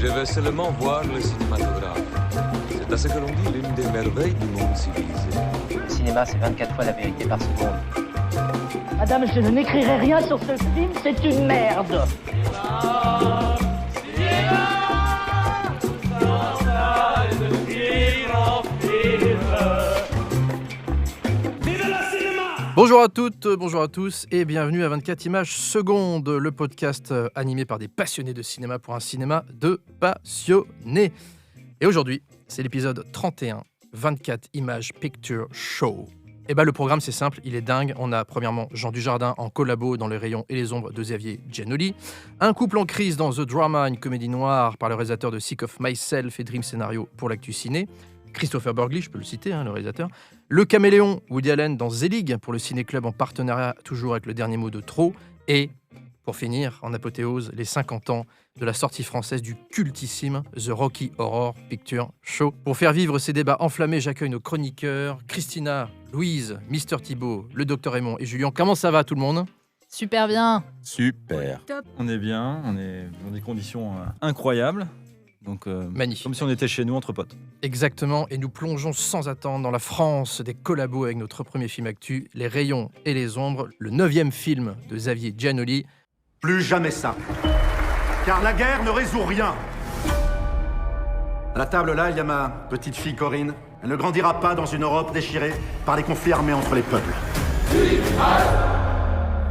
Je veux seulement voir le cinématographe. C'est à ce que l'on dit l'une des merveilles du monde civilisé. Le cinéma, c'est 24 fois la vérité par seconde. Madame, je n'écrirai rien sur ce film, c'est une merde. Bonjour à toutes, bonjour à tous et bienvenue à 24 images secondes, le podcast animé par des passionnés de cinéma pour un cinéma de passionnés. Et aujourd'hui, c'est l'épisode 31, 24 images picture show. Et le programme c'est simple, il est dingue. On a premièrement Jean Dujardin en collabo dans Les Rayons et les Ombres de Xavier Giannoli, un couple en crise dans The Drama, une comédie noire par le réalisateur de Sick of Myself et Dream Scenario pour l'actu ciné, Christopher Burgly, je peux le citer, le réalisateur. Le Caméléon, Woody Allen dans Zelig pour le Ciné-Club en partenariat toujours avec le dernier mot de trop. Et pour finir, en apothéose, les 50 ans de la sortie française du cultissime The Rocky Horror Picture Show. Pour faire vivre ces débats enflammés, j'accueille nos chroniqueurs, Christina, Louise, Mister Thibault, le Docteur Raymond et Julien. Comment ça va tout le monde ? Super bien. Super. Top. On est bien, on est dans des conditions incroyables. Donc, magnifique. Comme si on était chez nous entre potes. Exactement, et nous plongeons sans attendre dans la France des collabos avec notre premier film actu, Les Rayons et les Ombres, le 9e film de Xavier Giannoli. Plus jamais ça. Car la guerre ne résout rien. À la table là, il y a ma petite fille Corinne. Elle ne grandira pas dans une Europe déchirée par les conflits armés entre les peuples.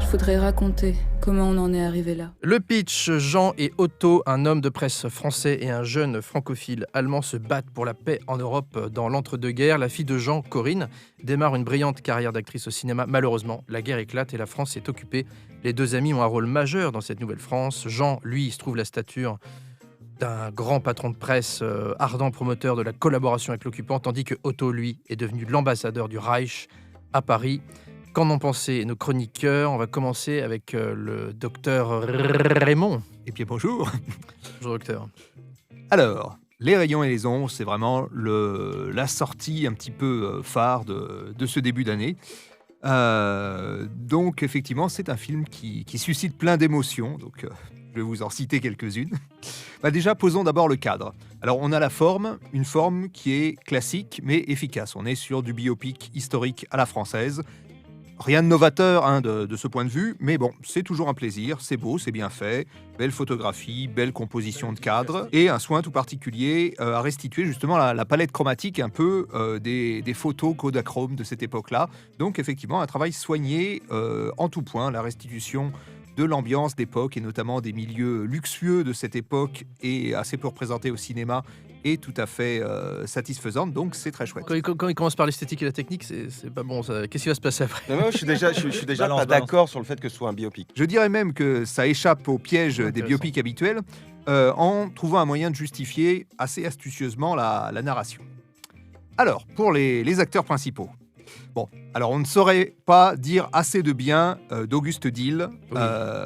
Je voudrais raconter comment on en est arrivé là. Le pitch, Jean et Otto, un homme de presse français et un jeune francophile allemand se battent pour la paix en Europe dans l'entre-deux-guerres. La fille de Jean, Corinne, démarre une brillante carrière d'actrice au cinéma. Malheureusement, la guerre éclate et la France est occupée. Les deux amis ont un rôle majeur dans cette nouvelle France. Jean, lui, se trouve la stature d'un grand patron de presse, ardent promoteur de la collaboration avec l'occupant, tandis que Otto, lui, est devenu l'ambassadeur du Reich à Paris. Qu'en ont pensé nos chroniqueurs ? On va commencer avec le docteur Raymond. Eh bien bonjour. Bonjour docteur. Alors, Les Rayons et les Ombres, c'est vraiment la sortie un petit peu phare de ce début d'année. Donc effectivement, c'est un film qui suscite plein d'émotions. Donc je vais vous en citer quelques-unes. Déjà, posons d'abord le cadre. Alors on a la forme, une forme qui est classique mais efficace. On est sur du biopic historique à la française. Rien de novateur de ce point de vue, mais bon, c'est toujours un plaisir, c'est beau, c'est bien fait, belle photographie, belle composition de cadre, et un soin tout particulier à restituer justement la palette chromatique un peu des photos Kodachrome de cette époque-là. Donc effectivement, un travail soigné en tout point, la restitution de l'ambiance d'époque et notamment des milieux luxueux de cette époque et assez peu représentés au cinéma est tout à fait satisfaisante, donc c'est très chouette. Quand il commence par l'esthétique et la technique, c'est pas bon. Qu'est-ce qui va se passer après ? Non, je suis déjà Balance. pas d'accord sur le fait que ce soit un biopic. Je dirais même que ça échappe au piège des biopics habituels en trouvant un moyen de justifier assez astucieusement la narration. Alors, pour les acteurs principaux. Bon, alors on ne saurait pas dire assez de bien d'Auguste Diehl. Oui.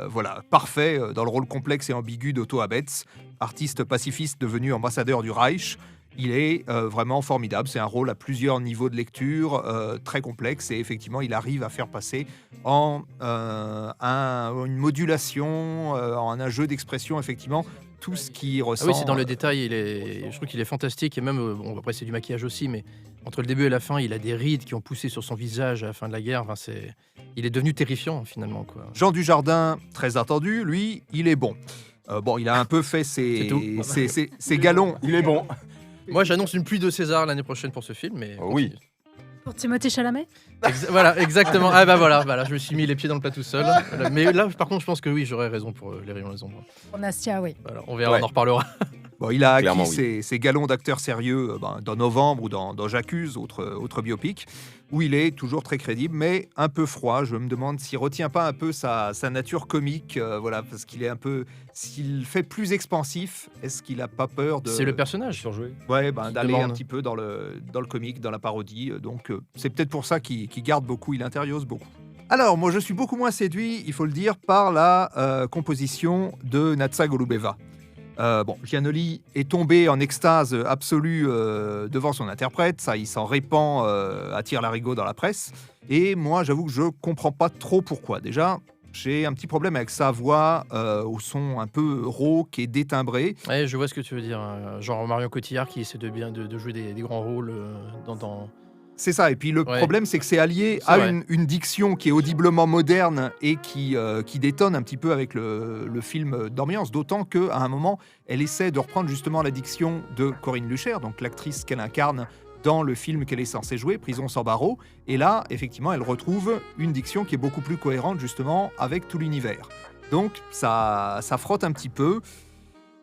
Voilà, parfait dans le rôle complexe et ambigu d'Otto Abetz, artiste pacifiste devenu ambassadeur du Reich. Il est vraiment formidable. C'est un rôle à plusieurs niveaux de lecture, très complexe, et effectivement, il arrive à faire passer en une modulation, en un jeu d'expression, effectivement, tout ce qui ressent. Ah oui, c'est dans le détail, je trouve qu'il est fantastique, et même, après c'est du maquillage aussi, mais entre le début et la fin, il a des rides qui ont poussé sur son visage à la fin de la guerre. Enfin, il est devenu terrifiant, finalement, quoi. Jean Dujardin, très attendu, lui, il est bon. Il a un peu fait ses galons. Il est bon. Moi, j'annonce une pluie de César l'année prochaine pour ce film, mais... Oui. Pour Timothée Chalamet. Voilà, exactement. Voilà, je me suis mis les pieds dans le plat tout seul. Voilà. Mais là, par contre, je pense que oui, j'aurais raison pour Les Rayons et les Ombres. Pour Nastia, oui. Voilà, on verra, Ouais. on en reparlera. Bon, il a Clairement, acquis ses galons d'acteur sérieux dans Novembre ou dans J'accuse, autre biopic, où il est toujours très crédible, mais un peu froid. Je me demande s'il retient pas un peu sa nature comique, parce qu'il est un peu... S'il fait plus expansif, est-ce qu'il a pas peur de... C'est le personnage. Surjoué. Ouais, d'aller demande. un petit peu dans le comique, dans la parodie. Donc, c'est peut-être pour ça qu'il garde beaucoup, il intériose beaucoup. Alors, moi, je suis beaucoup moins séduit, il faut le dire, par la composition de Natsa Golubeva. Giannoli est tombé en extase absolue devant son interprète. Ça, il s'en répand à tire-larigot dans la presse. Et moi, j'avoue que je comprends pas trop pourquoi. Déjà, J'ai un petit problème avec sa voix au son un peu rauque et détimbré. Ouais, je vois ce que tu veux dire. Genre Marion Cotillard qui essaie de jouer des grands rôles dans... C'est ça, et puis le problème, c'est que c'est allié à une diction qui est audiblement moderne et qui détonne un petit peu avec le film d'ambiance, d'autant qu'à un moment, elle essaie de reprendre justement la diction de Corinne Luchaire, donc l'actrice qu'elle incarne dans le film qu'elle est censée jouer, Prison sans barreaux, et là, effectivement, elle retrouve une diction qui est beaucoup plus cohérente justement avec tout l'univers. Donc ça frotte un petit peu.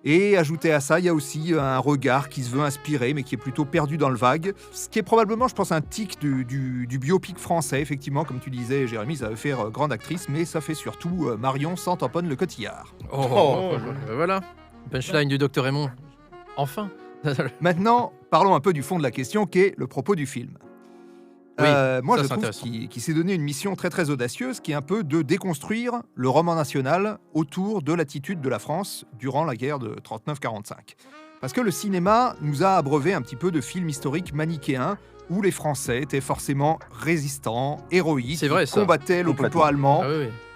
Et ajouté à ça, il y a aussi un regard qui se veut inspiré, mais qui est plutôt perdu dans le vague. Ce qui est probablement, je pense, un tic du biopic français, effectivement. Comme tu disais, Jérémy, ça veut faire grande actrice, mais ça fait surtout Marion sans tamponne le Cotillard. Voilà, punchline du Dr Raymond. Enfin. Maintenant, parlons un peu du fond de la question, qui est le propos du film. Moi, je trouve qu'il s'est donné une mission très très audacieuse, qui est un peu de déconstruire le roman national autour de l'attitude de la France durant la guerre de 39-45. Parce que le cinéma nous a abreuvé un petit peu de films historiques manichéens où les Français étaient forcément résistants, héroïques, combattaient l'occupant allemand,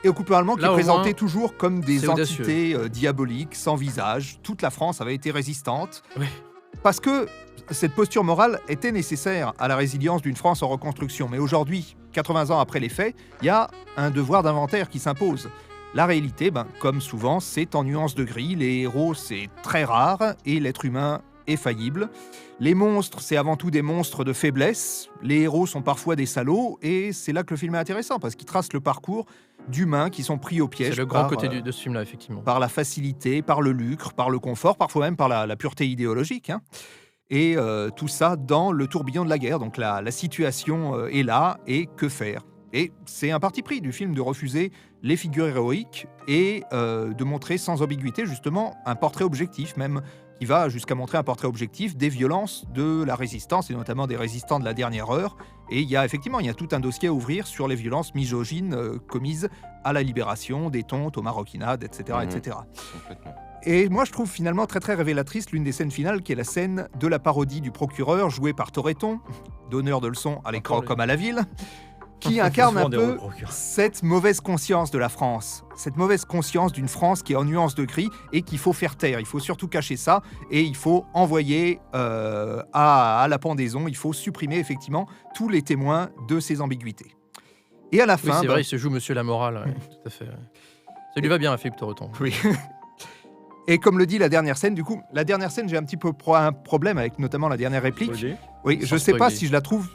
et occupant allemand qui est présenté toujours comme des entités diaboliques, sans visage. Toute la France avait été résistante. Parce que cette posture morale était nécessaire à la résilience d'une France en reconstruction. Mais aujourd'hui, 80 ans après les faits, il y a un devoir d'inventaire qui s'impose. La réalité, comme souvent, c'est en nuances de gris. Les héros, c'est très rare et l'être humain est faillible. Les monstres, c'est avant tout des monstres de faiblesse. Les héros sont parfois des salauds et c'est là que le film est intéressant parce qu'il trace le parcours d'humains qui sont pris au piège. C'est le grand côté de ce film-là, effectivement. Par la facilité, par le lucre, par le confort, parfois même par la pureté idéologique. Et tout ça dans le tourbillon de la guerre. Donc la situation est là, et que faire ? Et c'est un parti pris du film de refuser les figures héroïques et de montrer sans ambiguïté justement un portrait objectif, même qui va jusqu'à montrer un portrait objectif des violences de la résistance et notamment des résistants de la dernière heure. Et il y a tout un dossier à ouvrir sur les violences misogynes commises à la libération, des tontes, aux maroquinades, etc. etc. Complètement. Et moi, je trouve finalement très très révélatrice l'une des scènes finales, qui est la scène de la parodie du procureur, joué par Toretton, donneur de leçons à l'écran comme à la ville, qui incarne un peu cette mauvaise conscience de la France, cette mauvaise conscience d'une France qui est en nuances de gris et qu'il faut faire taire. Il faut surtout cacher ça et il faut envoyer à la pendaison, il faut supprimer effectivement tous les témoins de ces ambiguïtés. Et à la fin... c'est vrai, il se joue Monsieur la Morale, tout à fait. Ça lui va bien à Philippe Toretton. Oui. Et comme le dit la dernière scène, du coup, la dernière scène, j'ai un petit peu un problème avec notamment la dernière réplique. Oui, je ne sais pas si je la trouve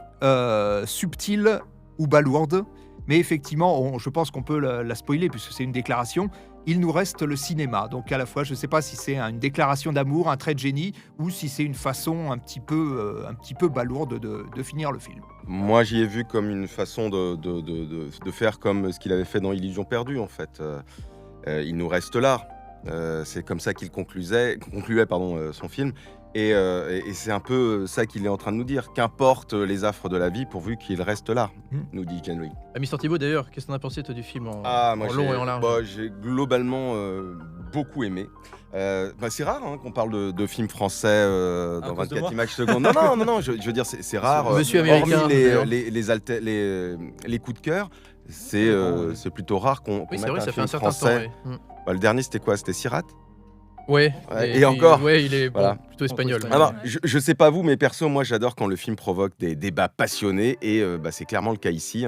subtile ou balourde, mais effectivement, je pense qu'on peut la spoiler puisque c'est une déclaration. Il nous reste le cinéma. Donc à la fois, je ne sais pas si c'est une déclaration d'amour, un trait de génie, ou si c'est une façon un petit peu balourde de finir le film. Moi, j'y ai vu comme une façon de faire comme ce qu'il avait fait dans Illusion perdue, en fait. Il nous reste l'art. C'est comme ça qu'il concluait son film. Et c'est un peu ça qu'il est en train de nous dire. Qu'importe les affres de la vie pourvu qu'il reste là, nous dit Jean-Louis. Mister Thibault, d'ailleurs, qu'est-ce que t'en as pensé toi, du film en long et en large? J'ai globalement beaucoup aimé. C'est rare qu'on parle de films français dans 24 images secondes. Non, je veux dire, c'est rare. Monsieur américain. Hormis les coups de cœur, c'est plutôt rare qu'on mette un film français. Le dernier, c'était quoi? C'était Sirat? Ouais, et encore. Ouais, il est plutôt espagnol. Je sais pas vous, mais perso, moi j'adore quand le film provoque des débats passionnés et c'est clairement le cas ici.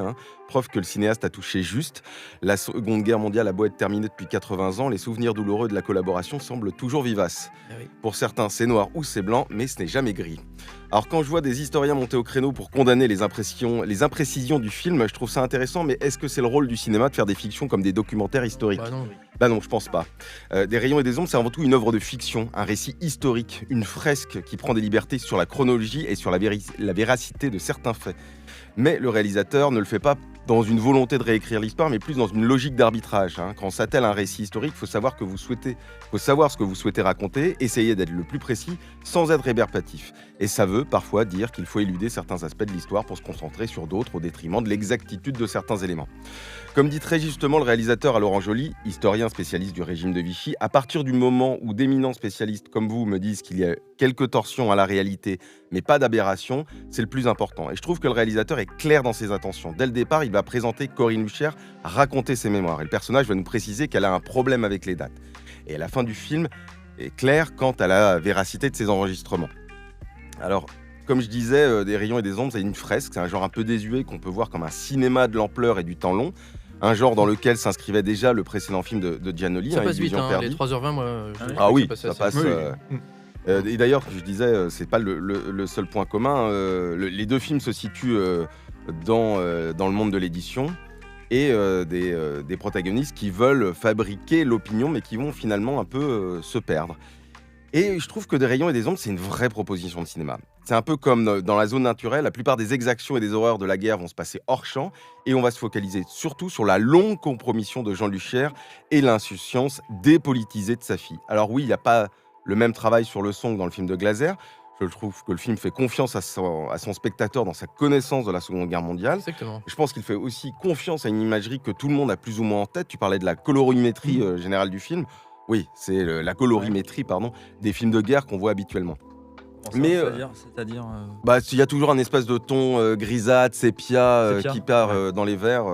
Preuve que le cinéaste a touché juste. La Seconde Guerre mondiale a beau être terminée depuis 80 ans, les souvenirs douloureux de la collaboration semblent toujours vivaces. Pour certains, c'est noir ou c'est blanc, mais ce n'est jamais gris. Alors quand je vois des historiens monter au créneau pour condamner les imprécisions du film, je trouve ça intéressant, mais est-ce que c'est le rôle du cinéma de faire des fictions comme des documentaires historiques ? Bah non, je pense pas. Des rayons et des ombres, c'est avant tout une œuvre de fiction, un récit historique, une fresque qui prend des libertés sur la chronologie et sur la véracité de certains faits. Mais le réalisateur ne le fait pas dans une volonté de réécrire l'histoire, mais plus dans une logique d'arbitrage. Quand on s'attelle à un récit historique, il faut savoir ce que vous souhaitez raconter, essayer d'être le plus précis sans être rébarbatif. Et ça veut parfois dire qu'il faut éluder certains aspects de l'histoire pour se concentrer sur d'autres au détriment de l'exactitude de certains éléments. Comme dit très justement le réalisateur à Laurent Joly, historien spécialiste du régime de Vichy, à partir du moment où d'éminents spécialistes comme vous me disent qu'il y a quelques torsions à la réalité, mais pas d'aberration, c'est le plus important. Et je trouve que le réalisateur est clair dans ses intentions. Dès le départ, il va va présenter Corinne Luchaire raconter ses mémoires. Et le personnage va nous préciser qu'elle a un problème avec les dates. Et à la fin du film est claire quant à la véracité de ses enregistrements. Alors, comme je disais, Des rayons et des ombres, c'est une fresque, c'est un genre un peu désuet qu'on peut voir comme un cinéma de l'ampleur et du temps long, un genre dans lequel s'inscrivait déjà le précédent film de Giannoli, Ça passe vite, Illusion perdue. les 3h20, moi. Ça passe. Et d'ailleurs, je disais, c'est pas le seul point commun. Les deux films se situent dans le monde de l'édition et des protagonistes qui veulent fabriquer l'opinion, mais qui vont finalement un peu se perdre. Et je trouve que Des rayons et des ombres, c'est une vraie proposition de cinéma. C'est un peu comme dans La zone naturelle, la plupart des exactions et des horreurs de la guerre vont se passer hors champ, et on va se focaliser surtout sur la longue compromission de Jean Luchaire et l'insouciance dépolitisée de sa fille. Alors oui, il n'y a pas le même travail sur le son que dans le film de Glaser. Je trouve que le film fait confiance à son spectateur dans sa connaissance de la Seconde Guerre mondiale. Exactement. Je pense qu'il fait aussi confiance à une imagerie que tout le monde a plus ou moins en tête. Tu parlais de la colorimétrie générale du film. Oui, c'est la colorimétrie des films de guerre qu'on voit habituellement. Mais il y a toujours un espèce de ton grisâtre, sépia qui part dans les verts.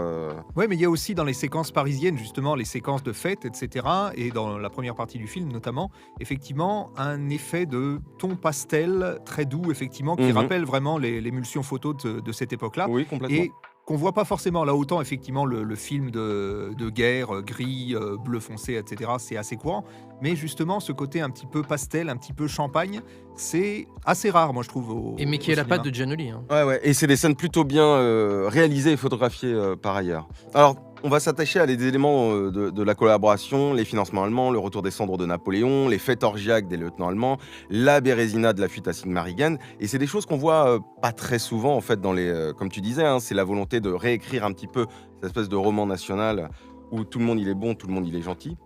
Oui, mais il y a aussi dans les séquences parisiennes, justement, les séquences de fêtes, etc., et dans la première partie du film notamment, effectivement, un effet de ton pastel très doux, effectivement, qui rappelle vraiment l'émulsion photo de cette époque-là. Oui, complètement. Et qu'on voit pas forcément. Là, autant, effectivement, le film de guerre, gris, bleu foncé, etc., c'est assez courant. Mais justement, ce côté un petit peu pastel, un petit peu champagne, c'est assez rare, moi, je trouve. Mais qui est la patte de Giannoli. Hein. Ouais. Et c'est des scènes plutôt bien réalisées et photographiées par ailleurs. Alors, on va s'attacher à des éléments de la collaboration, les financements allemands, le retour des cendres de Napoléon, les fêtes orgiaques des lieutenants allemands, la Bérésina de la fuite à Sigmaringen. Et c'est des choses qu'on voit pas très souvent, en fait, dans les... comme tu disais, c'est la volonté de réécrire un petit peu cette espèce de roman national où tout le monde il est bon, tout le monde il est gentil.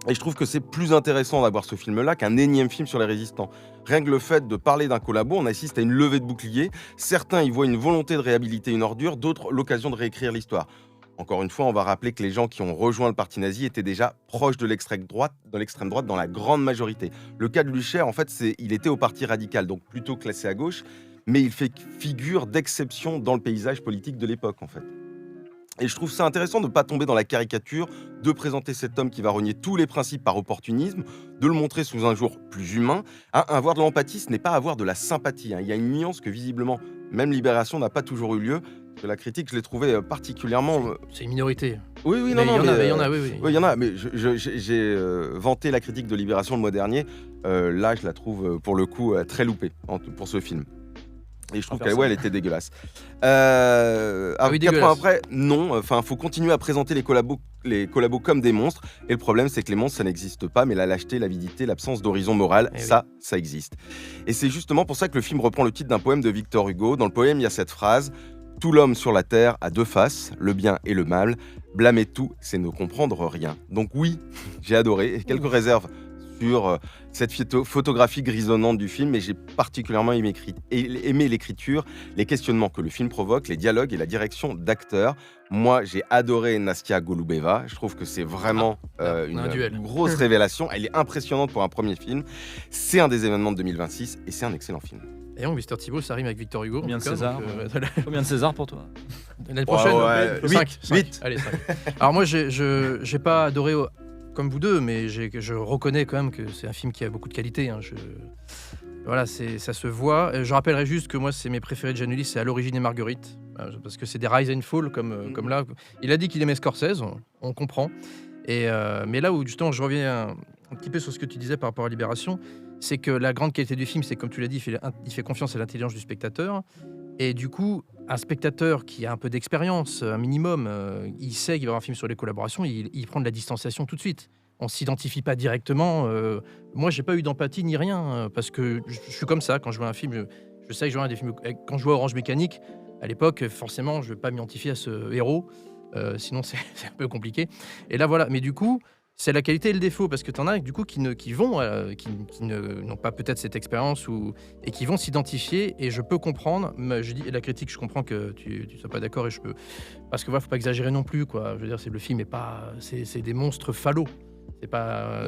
Et je trouve que c'est plus intéressant d'avoir ce film-là qu'un énième film sur les résistants. Rien que le fait de parler d'un collabo, on assiste à une levée de boucliers. Certains y voient une volonté de réhabiliter une ordure, d'autres l'occasion de réécrire l'histoire. Encore une fois, on va rappeler que les gens qui ont rejoint le parti nazi étaient déjà proches de l'extrême droite dans la grande majorité. Le cas de Luchaire, en fait, il était au parti radical, donc plutôt classé à gauche, mais il fait figure d'exception dans le paysage politique de l'époque, en fait. Et je trouve ça intéressant de ne pas tomber dans la caricature, de présenter cet homme qui va renier tous les principes par opportunisme, de le montrer sous un jour plus humain. Avoir de l'empathie, ce n'est pas avoir de la sympathie. Il y a une nuance que visiblement, même Libération n'a pas toujours eu lieu. Que la critique, je l'ai trouvée particulièrement... C'est une minorité. Oui, il y en a, oui. Oui, il y en a, mais j'ai vanté la critique de Libération le mois dernier. Là, je la trouve, pour le coup, très loupée pour ce film. Et je trouve qu'elle était dégueulasse. 4 ans après, non. Enfin, faut continuer à présenter les collabos comme des monstres. Et le problème, c'est que les monstres, ça n'existe pas, mais la lâcheté, l'avidité, l'absence d'horizon moral, ça existe. Et c'est justement pour ça que le film reprend le titre d'un poème de Victor Hugo. Dans le poème, il y a cette phrase: tout l'homme sur la terre a deux faces, le bien et le mal. Blâmer tout, c'est ne comprendre rien. Donc oui, j'ai adoré. Et quelques réserves sur cette photographie grisonnante du film, mais j'ai particulièrement aimé l'écriture, les questionnements que le film provoque, les dialogues et la direction d'acteurs. Moi, j'ai adoré Nastia Golubeva. Je trouve que c'est vraiment une grosse révélation. Elle est impressionnante pour un premier film. C'est un des événements de 2026 et c'est un excellent film. Et donc, Mister Thibault, ça rime avec Victor Hugo. Combien de César Combien de César pour toi? L'année prochaine 8. Allez, 5. Alors moi, j'ai pas adoré comme vous deux, mais je reconnais quand même que c'est un film qui a beaucoup de qualité. Hein. Voilà, ça se voit. Je rappellerai juste que moi, c'est mes préférés de Giannoli, c'est À l'origine et Marguerite, parce que c'est des rise and fall comme là. Il a dit qu'il aimait Scorsese, on comprend. Mais là où justement, je reviens un petit peu sur ce que tu disais par rapport à Libération, c'est que la grande qualité du film, c'est comme tu l'as dit, il fait confiance à l'intelligence du spectateur. Et du coup, un spectateur qui a un peu d'expérience, un minimum, il sait qu'il va y avoir un film sur les collaborations, il prend de la distanciation tout de suite. On ne s'identifie pas directement. Moi, j'ai pas eu d'empathie ni rien, parce que je suis comme ça. Quand je vois un film, je sais que je vois des films. Quand je vois Orange Mécanique, à l'époque, forcément, je ne vais pas m'identifier à ce héros. Sinon, c'est un peu compliqué. Et là, voilà. Mais du coup, c'est la qualité et le défaut, parce que tu en as du coup qui n'ont pas peut-être cette expérience et qui vont s'identifier, et je peux comprendre. Je dis la critique, je comprends que tu sois pas d'accord, et je peux, parce que voilà, faut pas exagérer non plus, quoi. Je veux dire, le film est pas, c'est des monstres phallos. C'est pas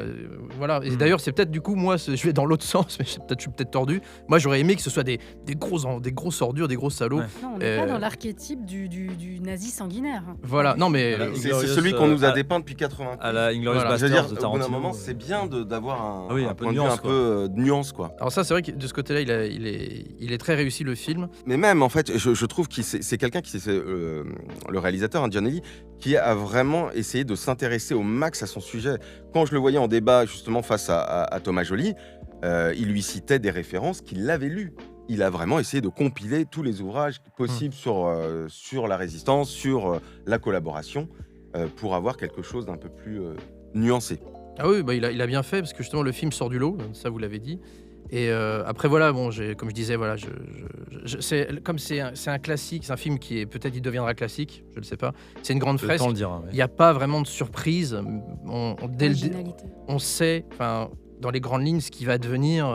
voilà. Et d'ailleurs, c'est peut-être du coup moi, je vais dans l'autre sens, mais je suis peut-être tordu. Moi, j'aurais aimé que ce soit des grosses ordures, des gros salauds. Ouais. Non, on n'est pas dans l'archétype du nazi sanguinaire. Voilà. Non, mais C'est Inglorious, celui qu'on nous a dépeint depuis 80. À la Inglourious Voilà. Je veux Basterds dire, de au bout d'un Tarantino. moment, c'est bien d'avoir un peu point de de vue nuance, un peu de nuance, quoi. alors ça, c'est vrai que de ce côté-là, il est très réussi le film. Mais même, en fait, je trouve que c'est quelqu'un qui, c'est le réalisateur, Giannelli, qui a vraiment essayé de s'intéresser au max à son sujet. Quand je le voyais en débat, justement, face à Thomas Joly, il lui citait des références qu'il avait lues. Il a vraiment essayé de compiler tous les ouvrages possibles sur la résistance, sur la collaboration, pour avoir quelque chose d'un peu plus nuancé. Ah oui, bah, il a bien fait parce que justement le film sort du lot, ça vous l'avez dit. Et après voilà, bon, comme je disais, voilà, c'est un classique, c'est un film qui est peut-être il deviendra classique, je ne sais pas. C'est une grande Le fresque. temps le dira. Il n'y a pas vraiment de surprise. Originalité. On sait, enfin, dans les grandes lignes, ce qui va devenir.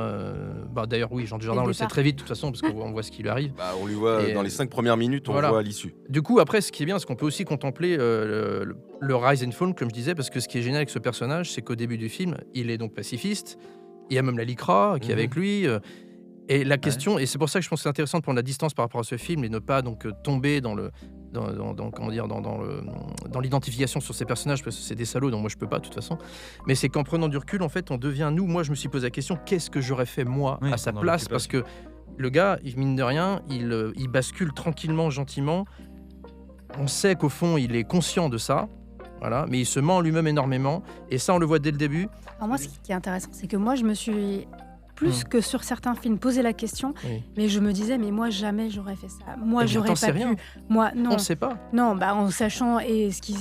D'ailleurs, oui, Jean Dujardin, on le sait départ. très vite, de toute façon, parce qu'on voit ce qui lui arrive. Bah, on lui voit Et, dans les 5 premières minutes, on voilà. voit l'issue. Du coup, après, ce qui est bien, c'est qu'on peut aussi contempler le rise and fall, comme je disais, parce que ce qui est génial avec ce personnage, c'est qu'au début du film, il est donc pacifiste. Il y a même la Lycra qui est avec lui. Et la question, et c'est pour ça que je pense que c'est intéressant de prendre la distance par rapport à ce film et ne pas donc tomber dans l'identification sur ces personnages, parce que c'est des salauds, donc moi je peux pas de toute façon. Mais c'est qu'en prenant du recul, en fait, on devient nous. Moi, je me suis posé la question, qu'est-ce que j'aurais fait moi à sa place? Parce que le gars, mine de rien, il bascule tranquillement, gentiment. On sait qu'au fond, il est conscient de ça. Voilà, mais il se ment en lui-même énormément. Et ça, on le voit dès le début. Alors moi, ce qui est intéressant, c'est que moi, je me suis plus que sur certains films posé la question, mais je me disais, mais moi, jamais j'aurais fait ça. Moi, j'aurais pas pu. Moi, non. On ne sait pas. Non, bah, en sachant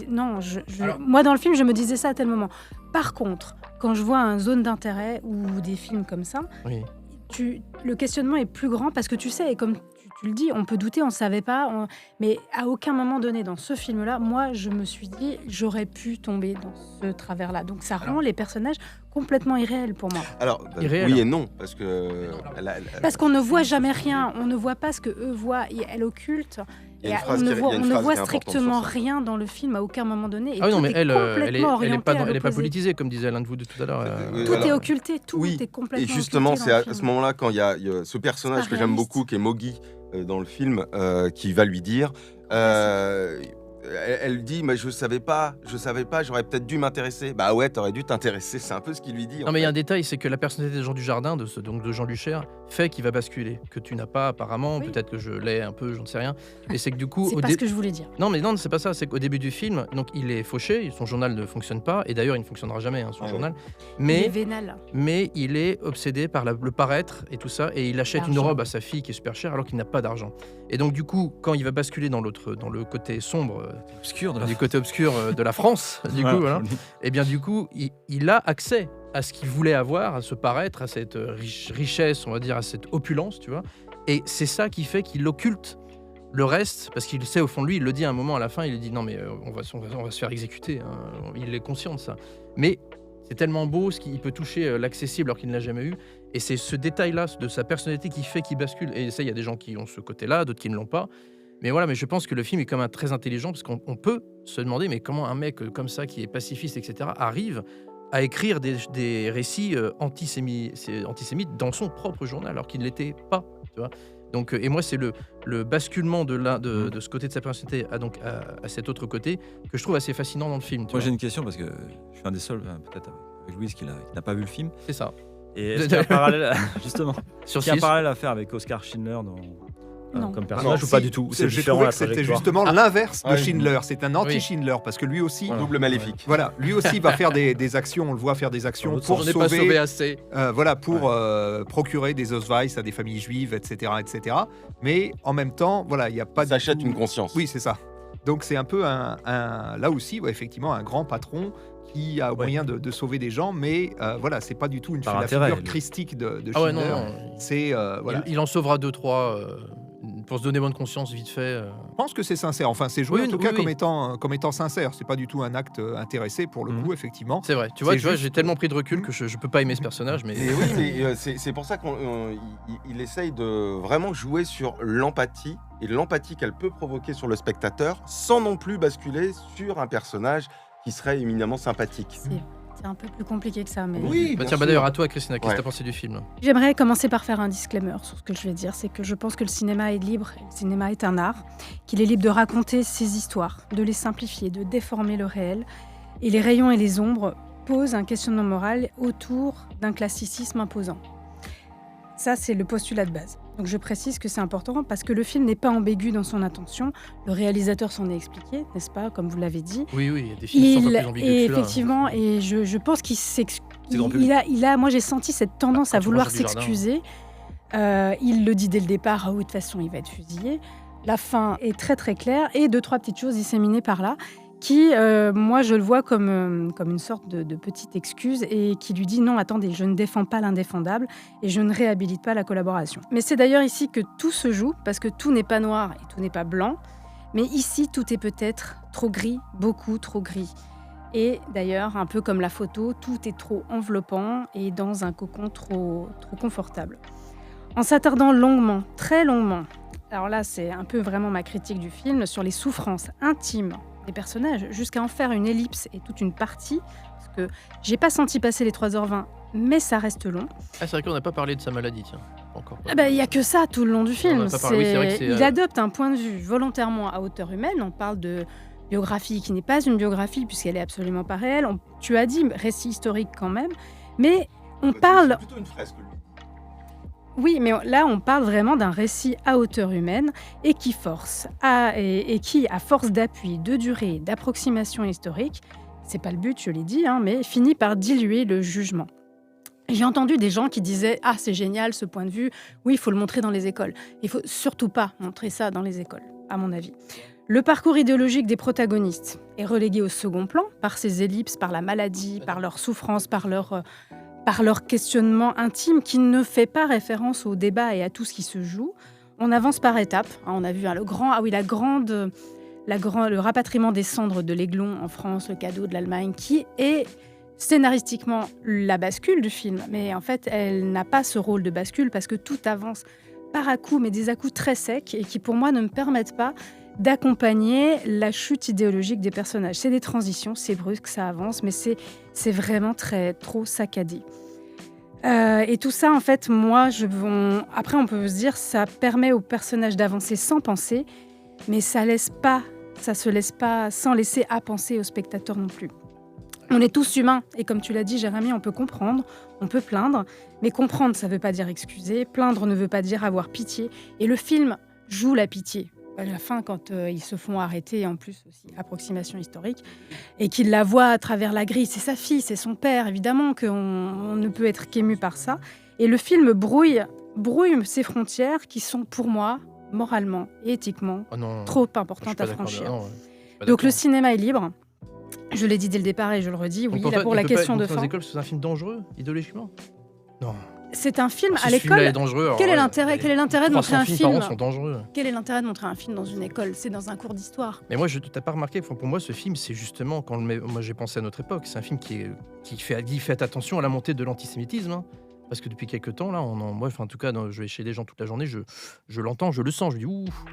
non, moi, dans le film, je me disais ça à tel moment. Par contre, quand je vois un zone d'intérêt ou des films comme ça, le questionnement est plus grand parce que tu sais, et comme tu le dis, on peut douter, on ne savait pas, mais à aucun moment donné dans ce film-là, moi, je me suis dit, j'aurais pu tomber dans ce travers-là. Donc ça rend les personnages complètement irréels pour moi. Alors, Irréel, oui et non, parce que... Parce qu'on ne voit jamais rien, on ne voit pas ce que eux voient, elle occulte. Il y a une Et phrase on ne qui- il y a voit, une on ne phrase voit qui est importante strictement sur ça. rien dans le film à aucun moment donné. Et Ah oui, non, tout mais est elle complètement orienté à elle est pas l'opposé. politisée, comme disait l'un de vous de tout à l'heure. Tout est Alors, occulté, tout oui, est complètement Et justement, occulté c'est dans à le ce film. moment-là, quand il y a ce personnage C'est que pas j'aime réaliste. beaucoup, qui est Mogi dans le film, qui va lui dire... elle dit, mais je savais pas, j'aurais peut-être dû m'intéresser. Bah ouais, t'aurais dû t'intéresser, c'est un peu ce qu'il lui dit. Non, mais il y a un détail, c'est que la personnalité de Jean Dujardin, donc de Jean Lucher, fait qu'il va basculer, que tu n'as pas apparemment, Oui. peut-être que je l'ai un peu, j'en sais rien. Et c'est que du coup, C'est pas ce que je voulais dire. Non, mais non, c'est pas ça. C'est qu'au début du film, donc il est fauché, son journal ne fonctionne pas, et d'ailleurs, il ne fonctionnera jamais, son journal. Il est Mais, vénal. mais il est obsédé par le paraître et tout ça, et il achète une L'argent. robe à sa fille qui est super chère, alors qu'il n'a pas d'argent. Et donc, du coup, quand il va basculer dans le côté sombre, Obscur de la du côté obscur de la France, du coup, voilà. Et bien, du coup, il a accès à ce qu'il voulait avoir, à ce paraître, à cette richesse, on va dire, à cette opulence, tu vois. Et c'est ça qui fait qu'il occulte le reste, parce qu'il sait au fond de lui, il le dit à un moment à la fin, il dit non mais on va se faire exécuter, hein. Il est conscient de ça. Mais c'est tellement beau, ce qu'il peut toucher l'accessible alors qu'il ne l'a jamais eu. Et c'est ce détail-là de sa personnalité qui fait qu'il bascule. Et ça, il y a des gens qui ont ce côté-là, d'autres qui ne l'ont pas. Mais voilà, mais je pense que le film est quand même très intelligent, parce qu'on peut se demander, mais comment un mec comme ça, qui est pacifiste, etc., arrive à écrire des récits antisémites dans son propre journal, alors qu'il ne l'était pas, tu vois. Donc, et moi, c'est le basculement de ce côté de sa personnalité à cet autre côté que je trouve assez fascinant dans le film. Moi, j'ai une question, parce que je suis un des seuls, peut-être avec Louise, qui n'a pas vu le film. C'est ça. Et est-ce qu'il y a un parallèle, justement, Sur est-ce qu'il y a un six. parallèle à faire avec Oscar Schindler Non. comme personnage Non, ou pas si, du tout? J'ai différent, trouvé la que c'était trajectoire. justement l'inverse de Ouais. Schindler. C'est un anti-Schindler, parce que lui aussi, Double maléfique. voilà, lui aussi va faire des actions. On le voit faire des actions Dans l'autre pour On n'est pas sauvé sauver, assez. pour procurer des Ausweis à des familles juives, etc., etc. Mais en même temps, voilà, il n'y a pas. Ça du achète tout- une conscience. Oui, c'est ça. Donc c'est un peu là aussi, ouais, effectivement, un grand patron qui a moyen de sauver des gens, mais voilà, c'est pas du tout Par la intérêt, figure lui. christique de Ah ouais, Schindler. non. C'est voilà. Il en sauvera 2-3 pour se donner bonne conscience vite fait. Je pense que c'est sincère. Enfin, c'est joué Oui, en tout oui, cas oui. comme étant sincère. C'est pas du tout un acte intéressé pour le coup, effectivement. C'est vrai. Tu vois, C'est juste- j'ai tellement pris de recul que je peux pas aimer ce personnage, mais Et oui, mais c'est pour ça qu'il essaye de vraiment jouer sur l'empathie et l'empathie qu'elle peut provoquer sur le spectateur sans non plus basculer sur un personnage qui serait éminemment sympathique. C'est C'est un peu plus compliqué que ça. Mais... Oui, bien Tiens, sûr. d'ailleurs, à toi, Christina, qu'est-ce que Ouais. t'as pensé du film? J'aimerais commencer par faire un disclaimer sur ce que je vais dire. C'est que je pense que le cinéma est libre, et le cinéma est un art, qu'il est libre de raconter ses histoires, de les simplifier, de déformer le réel. Et les rayons et les ombres posent un questionnement moral autour d'un classicisme imposant. Ça, c'est le postulat de base. Donc je précise que c'est important parce que le film n'est pas ambigu dans son intention. Le réalisateur s'en est expliqué, n'est-ce pas, comme vous l'avez dit. Oui, il y a des films qui sont un peu plus ambigus que Et celui-là. effectivement, et je pense qu'il C'est grand public. moi j'ai senti cette tendance Quand à tu vouloir manges du jardin. s'excuser. Il le dit dès le départ, ah oui, de toute façon il va être fusillé. La fin est très très claire et 2-3 petites choses disséminées par là qui, moi je le vois comme une sorte de petite excuse et qui lui dit non, attendez, je ne défends pas l'indéfendable et je ne réhabilite pas la collaboration. Mais c'est d'ailleurs ici que tout se joue parce que tout n'est pas noir et tout n'est pas blanc. Mais ici, tout est peut-être trop gris, beaucoup trop gris. Et d'ailleurs, un peu comme la photo, tout est trop enveloppant et dans un cocon trop confortable. En s'attardant longuement, très longuement, alors là, c'est un peu vraiment ma critique du film, sur les souffrances intimes des personnages, jusqu'à en faire une ellipse et toute une partie, parce que j'ai pas senti passer les 3h20, mais ça reste long. Ah, c'est vrai qu'on n'a pas parlé de sa maladie, tiens. Encore pas. Ah bah, il y a que ça tout le long du film. n'a pas parlé, oui, c'est vrai que c'est, Il adopte un point de vue volontairement à hauteur humaine. On parle de biographie qui n'est pas une biographie puisqu'elle est absolument pas réelle. Tu as dit récit historique quand même, mais on parle. C'est plutôt une fresque, lui. Oui, mais là on parle vraiment d'un récit à hauteur humaine et qui qui, à force d'appui, de durée, d'approximation historique, c'est pas le but, je l'ai dit, mais finit par diluer le jugement. J'ai entendu des gens qui disaient « Ah, c'est génial ce point de vue, oui, il faut le montrer dans les écoles. » Il faut surtout pas montrer ça dans les écoles, à mon avis. Le parcours idéologique des protagonistes est relégué au second plan par ses ellipses, par la maladie, par leur souffrance, par leur questionnement intime qui ne fait pas référence au débat et à tout ce qui se joue. On avance par étapes. On a vu le rapatriement des cendres de l'Aiglon en France, le cadeau de l'Allemagne, qui est scénaristiquement la bascule du film. Mais en fait, elle n'a pas ce rôle de bascule parce que tout avance par à-coups, mais des à-coups très secs et qui, pour moi, ne me permettent pas d'accompagner la chute idéologique des personnages. C'est des transitions, c'est brusque, ça avance, mais c'est vraiment trop saccadé. Et tout ça, en fait, après, on peut se dire, ça permet aux personnages d'avancer sans penser, mais ça se laisse pas sans laisser à penser au spectateur non plus. On est tous humains, et comme tu l'as dit, Jérémy, on peut comprendre, on peut plaindre, mais comprendre, ça ne veut pas dire excuser, plaindre ne veut pas dire avoir pitié, et le film joue la pitié. À la fin, quand ils se font arrêter, en plus aussi, approximation historique, et qu'il la voit à travers la grille, c'est sa fille, c'est son père, évidemment qu'on ne peut être qu'ému par ça. Et le film brouille ces frontières qui sont, pour moi, moralement et éthiquement, trop importantes à franchir. Donc le cinéma est libre. Je l'ai dit dès le départ et je le redis, oui, là, pour la question de fin. Les écoles, c'est un film dangereux, idéologiquement? Non. C'est un film Si à ce film-là l'école. est dangereux, alors, Quel est l'intérêt de montrer un films film par an sont dangereux. Quel est l'intérêt de montrer un film dans une école? C'est dans un cours d'histoire. Mais moi, t'as pas remarqué, pour moi, ce film, c'est justement, moi j'ai pensé à notre époque, c'est un film qui fait attention à la montée de l'antisémitisme. Parce que depuis quelques temps, là, en tout cas, je vais chez des gens toute la journée, je l'entends, je le sens, je dis ouf.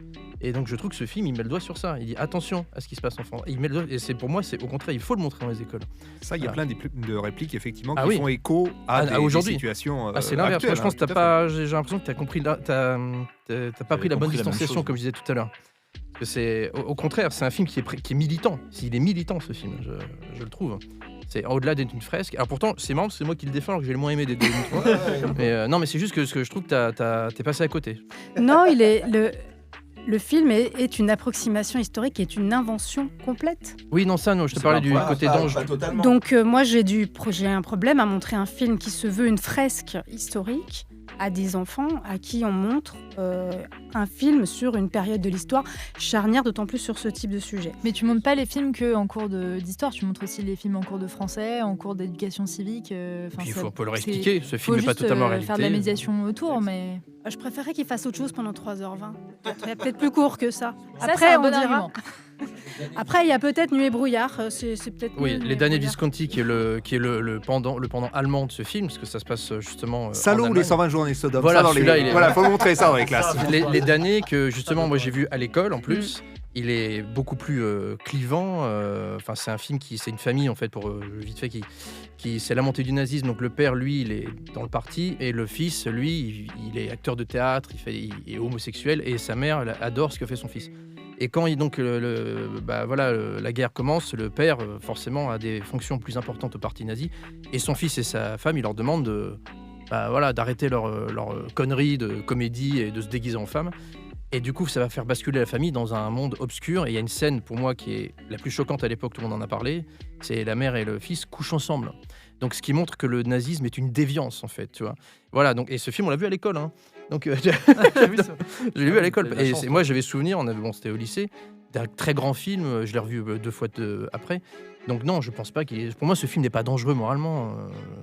Et donc je trouve que ce film, il met le doigt sur ça. Il dit attention à ce qui se passe en France. Il met le doigt, et pour moi, c'est au contraire, il faut le montrer dans les écoles. Ça, il y a plein de répliques effectivement qui oui. font écho à des aujourd'hui. situations. C'est l'inverse. actuelles, Moi, je pense que tout à fait. j'ai l'impression que t'as compris, t'as pas pris la bonne distanciation, comme je disais tout à l'heure. Parce que c'est au contraire, c'est un film qui est militant. Il est militant, ce film, je le trouve. C'est au-delà d'être une fresque. Alors pourtant, c'est marrant, c'est moi qui le défends, alors que j'ai le moins aimé des deux. Mais non, mais c'est juste que je trouve que t'es passé à côté. Non, le film est une approximation historique, est une invention complète. Oui, non, ça, non, je te parlais du côté d'ange. Donc moi, j'ai un problème à montrer un film qui se veut une fresque historique à des enfants à qui on montre un film sur une période de l'histoire charnière, d'autant plus sur ce type de sujet. Mais tu montres pas les films qu'en cours d'histoire, tu montres aussi les films en cours de français, en cours d'éducation civique. Puis il faut le réexpliquer, ce film n'est pas totalement réalité. Faire de la médiation autour, mais... Je préférais qu'il fasse autre chose pendant 3h20. Il y a peut-être plus court que ça. Après, Après, on dira... Après, il y a peut-être Nuit et brouillard. C'est peut-être. Oui, Les damnés de Visconti, qui est le pendant allemand de ce film, parce que ça se passe justement. Salaud ou les 120 journées Sodome. Voilà, voilà, faut montrer ça dans les classes. Les damnés que justement, moi j'ai vu à l'école en plus. Il est beaucoup plus clivant. Enfin, c'est un film c'est une famille en fait, pour vite fait, qui c'est la montée du nazisme. Donc le père, lui, il est dans le parti, et le fils, lui, il est acteur de théâtre, il est homosexuel, et sa mère elle adore ce que fait son fils. Et quand la guerre commence, le père, forcément, a des fonctions plus importantes au parti nazi, et son fils et sa femme, ils leur demandent d'arrêter leur conneries de comédie et de se déguiser en femme. Et du coup, ça va faire basculer la famille dans un monde obscur. Et il y a une scène, pour moi, qui est la plus choquante à l'époque, tout le monde en a parlé, c'est la mère et le fils couchent ensemble. Donc, ce qui montre que le nazisme est une déviance, en fait, tu vois. Voilà, donc, et ce film, on l'a vu à l'école, hein. Donc, j'ai vu ça. Je l'ai vu à l'école. Et moi, j'avais souvenir, c'était au lycée, d'un très grand film, je l'ai revu 2 fois après. Donc non, je pense pas qu'il est... Pour moi, ce film n'est pas dangereux moralement.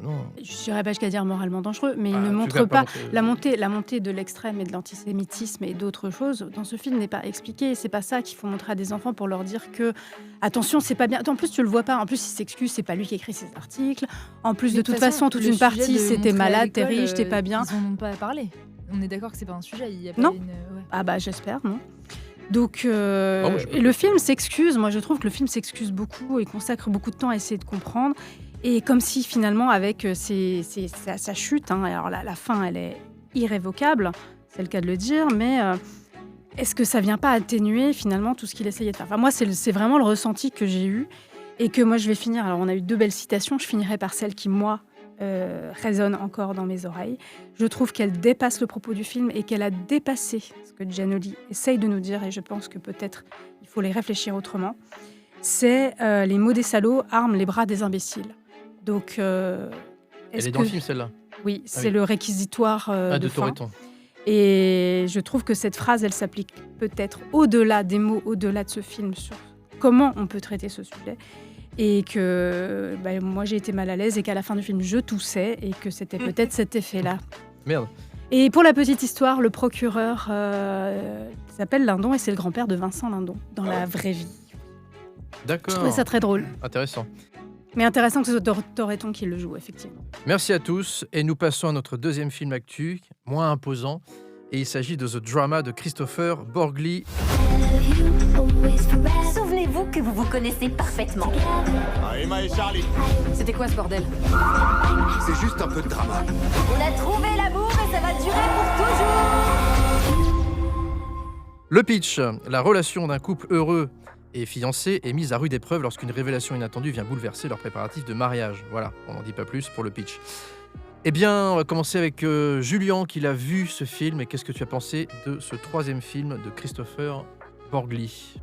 Non. Je n'irais pas jusqu'à dire moralement dangereux, mais il ne montre pas la montée de l'extrême et de l'antisémitisme et d'autres choses. Dans ce film n'est pas expliqué. C'est pas ça qu'il faut montrer à des enfants pour leur dire que attention, c'est pas bien. En plus, tu le vois pas. En plus, il s'excuse. C'est pas lui qui écrit ses articles. En plus, de toute façon, toute une partie, c'était malade, t'es riche, t'es pas bien. Ils en ont pas parlé. On est d'accord que c'est pas un sujet. Il y a pas non. Ouais. Ah bah j'espère non. Donc, et le film s'excuse. Moi, je trouve que le film s'excuse beaucoup et consacre beaucoup de temps à essayer de comprendre. Et comme si, finalement, avec sa chute, hein, alors la fin, elle est irrévocable, c'est le cas de le dire, mais est-ce que ça vient pas atténuer, finalement, tout ce qu'il essayait de faire ? Enfin, moi, c'est vraiment le ressenti que j'ai eu et que moi, je vais finir. Alors, on a eu 2 belles citations. Je finirai par celle qui, moi, résonne encore dans mes oreilles. Je trouve qu'elle dépasse le propos du film et qu'elle a dépassé ce que Giannoli essaye de nous dire, et je pense que peut-être il faut les réfléchir autrement. C'est les mots des salauds arment les bras des imbéciles. Donc, elle est dans le film, celle-là ? Oui, c'est le réquisitoire de fin. Toretton. Et je trouve que cette phrase, elle s'applique peut-être au-delà des mots, au-delà de ce film, sur comment on peut traiter ce sujet. Et que moi j'ai été mal à l'aise et qu'à la fin du film je toussais et que c'était peut-être cet effet-là. Merde. Et pour la petite histoire, le procureur s'appelle Lindon et c'est le grand-père de Vincent Lindon dans la vraie vie. D'accord. Je trouvais ça très drôle. Intéressant. Mais intéressant que ce soit Toretton qui le joue, effectivement. Merci à tous et nous passons à notre deuxième film actu, moins imposant. Et il s'agit de The Drama de Christopher Borgli. Souvenez-vous que vous vous connaissez parfaitement. Emma et Charlie. C'était quoi ce bordel? C'est juste un peu de drama. On a trouvé l'amour et ça va durer pour toujours. Le pitch, la relation d'un couple heureux et fiancé est mise à rude épreuve lorsqu'une révélation inattendue vient bouleverser leurs préparatifs de mariage. Voilà, on n'en dit pas plus pour le pitch. Eh bien, on va commencer avec Julien qui l'a vu ce film. Et qu'est-ce que tu as pensé de ce troisième film de Christopher Borgli?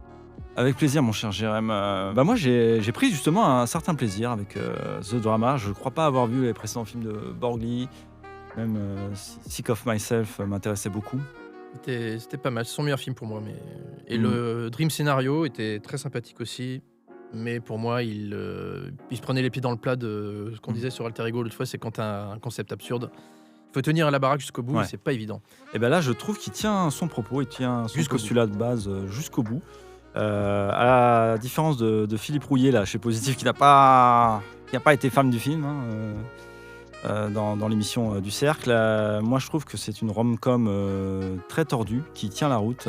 Avec plaisir, mon cher Jérém. Moi, j'ai pris justement un certain plaisir avec The Drama. Je ne crois pas avoir vu les précédents films de Borgli. Même Sick of Myself m'intéressait beaucoup. C'était pas mal, c'est son meilleur film pour moi. Et le Dream Scenario était très sympathique aussi. Mais pour moi, il se prenait les pieds dans le plat de ce qu'on disait sur Alter Ego l'autre fois, c'est quand tu as un concept absurde. Il faut tenir à la baraque jusqu'au bout, et c'est pas évident. Et bien là, je trouve qu'il tient son propos, il tient son postulat de base jusqu'au bout. À la différence de Philippe Rouillet, là, chez Positif, qui n'a pas été fan du film, dans l'émission du Cercle. Moi, je trouve que c'est une rom-com très tordue, qui tient la route.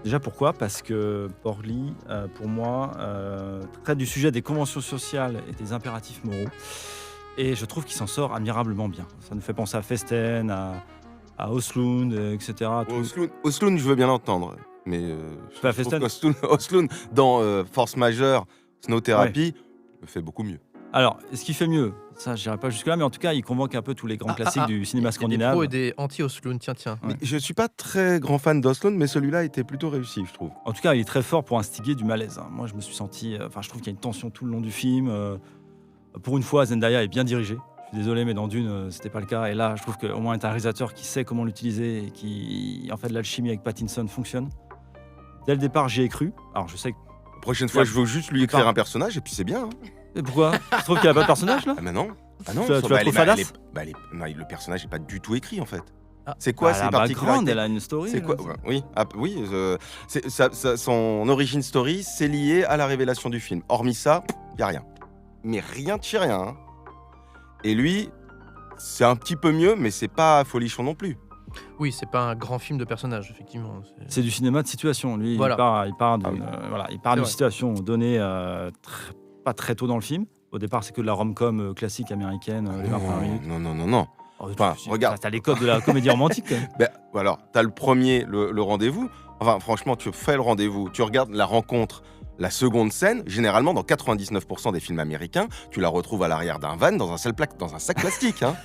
Déjà, pourquoi ? Parce que Borgli, pour moi, traite du sujet des conventions sociales et des impératifs moraux. Et je trouve qu'il s'en sort admirablement bien. Ça nous fait penser à Festen, à Östlund, etc. Östlund, je veux bien l'entendre. Mais pas Festen. Östlund, dans Force Majeure, Snow Therapy, le fait beaucoup mieux. Alors, est-ce qu'il fait mieux ? Ça, je n'irai pas jusque-là, mais en tout cas, il convoque un peu tous les grands classiques du cinéma scandinave. Il y a des pros et des anti-Östlund, tiens. Ouais. Je ne suis pas très grand fan d'Östlund, mais celui-là était plutôt réussi, je trouve. En tout cas, il est très fort pour instiguer du malaise. Moi, je me suis senti... je trouve qu'il y a une tension tout le long du film. Pour une fois, Zendaya est bien dirigée. Je suis désolé, mais dans Dune, c'était pas le cas. Et là, je trouve qu'au moins, il y a un réalisateur qui sait comment l'utiliser et qui... En fait, l'alchimie avec Pattinson fonctionne. Dès le départ, j'y ai cru. Alors, je sais que... La prochaine fois, je veux juste lui écrire un personnage, et puis c'est bien. Et pourquoi ? Tu trouves qu'il n'y a pas de personnage, là ? Ah, mais non. Ah non, tu la trouves fadasse ? Le personnage n'est pas du tout écrit en fait. C'est quoi ces particularités ? Elle a une story. C'est quoi ? Son origin story, c'est lié à la révélation du film. Hormis ça, il y a rien. Mais rien de chez rien. Hein. Et lui, c'est un petit peu mieux, mais c'est pas folichon non plus. Oui, c'est pas un grand film de personnage, effectivement. C'est du cinéma de situation. Lui, il part d'une situation donnée pas très tôt dans le film. Au départ, c'est que de la rom-com classique américaine, les 20 premières minutes. Non. Enfin, regarde. T'as les codes de la comédie romantique. Alors, t'as le premier, le rendez-vous. Enfin, franchement, tu fais le rendez-vous, tu regardes la rencontre, la seconde scène. Généralement, dans 99% des films américains, tu la retrouves à l'arrière d'un van dans un sac plastique. Hein.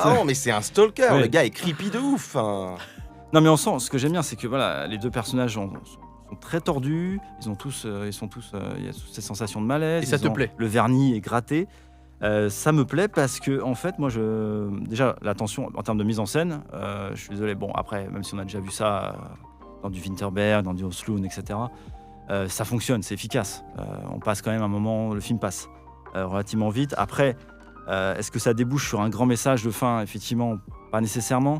Non, mais c'est un stalker. Ouais. Le gars est creepy de ouf. Hein. Non, mais on sent. Ce que j'aime bien, c'est que voilà, les deux personnages sont très tordus. Il y a toutes ces sensations de malaise. Et ça te plaît? Le vernis est gratté. Ça me plaît parce que, en fait, moi, déjà, la tension en termes de mise en scène, je suis désolé, bon, après, même si on a déjà vu ça dans du Winterberg, dans du Osloon, etc., ça fonctionne, c'est efficace. On passe quand même un moment, le film passe relativement vite. Après, est-ce que ça débouche sur un grand message de fin? Effectivement, pas nécessairement.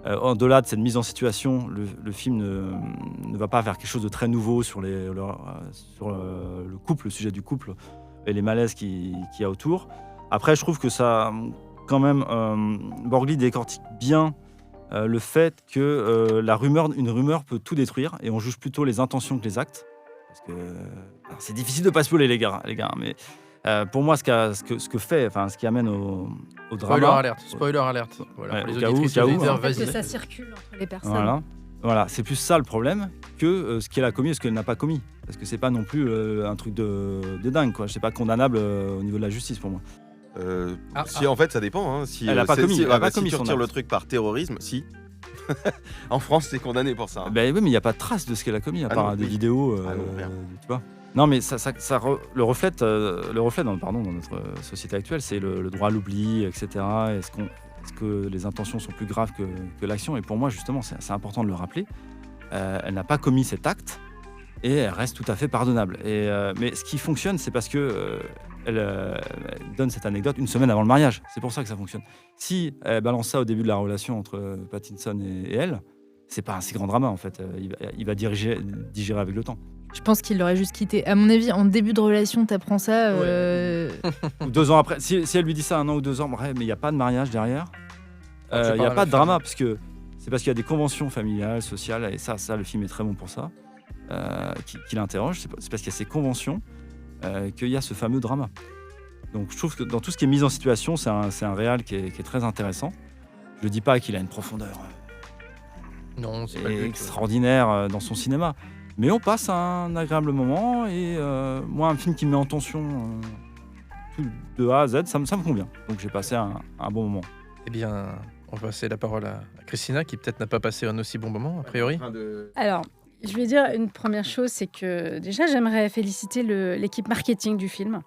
Au-delà de cette mise en situation, le film ne va pas vers quelque chose de très nouveau sur le couple, le sujet du couple et les malaises qu'il y a autour. Après, je trouve que ça, quand même, Borgli décortique bien le fait que une rumeur peut tout détruire et on juge plutôt les intentions que les actes. Parce que c'est difficile de pas spoiler les gars, mais pour moi, ce qui amène au drama. Spoiler alerte. Voilà, ouais, pour les cas auditeurs, que ça circule entre les personnes. Voilà, c'est plus ça le problème que ce qu'elle a commis et ce qu'elle n'a pas commis. Parce que c'est pas non plus un truc de dingue, quoi. C'est pas condamnable au niveau de la justice pour moi. En fait, ça dépend. Hein. Si, elle n'a pas commis. Si tu retires le truc par terrorisme, si. En France, c'est condamné pour ça. Hein. Oui, mais il n'y a pas de trace de ce qu'elle a commis, à part des vidéos. Tu vois. Non, mais ça le reflète dans notre société actuelle, c'est le droit à l'oubli, etc. Est-ce que les intentions sont plus graves que l'action? Et pour moi, justement, c'est important de le rappeler. Elle n'a pas commis cet acte et elle reste tout à fait pardonnable. Mais ce qui fonctionne, c'est parce que elle donne cette anecdote une semaine avant le mariage. C'est pour ça que ça fonctionne. Si elle balance ça au début de la relation entre Pattinson et elle, c'est pas un si grand drama en fait. Il va digérer avec le temps. Je pense qu'il l'aurait juste quitté. À mon avis, en début de relation, t'apprends ça. Ou 2 ans après. Si elle lui dit ça 1 an ou 2 ans, mais il n'y a pas de mariage derrière. Il n'y a pas de drama, parce qu'il y a des conventions familiales, sociales, et ça le film est très bon pour ça, qui l'interroge. C'est parce qu'il y a ces conventions qu'il y a ce fameux drama. Donc je trouve que dans tout ce qui est mise en situation, c'est un réal qui est très intéressant. Je ne dis pas qu'il a une profondeur extraordinaire dans son cinéma, mais on passe un agréable moment, et moi, un film qui me met en tension de A à Z, ça me convient. Donc j'ai passé un bon moment. Eh bien, on va passer la parole à Christina, qui peut-être n'a pas passé un aussi bon moment, a priori. Alors, je vais dire une première chose, c'est que déjà, j'aimerais féliciter l'équipe marketing du film.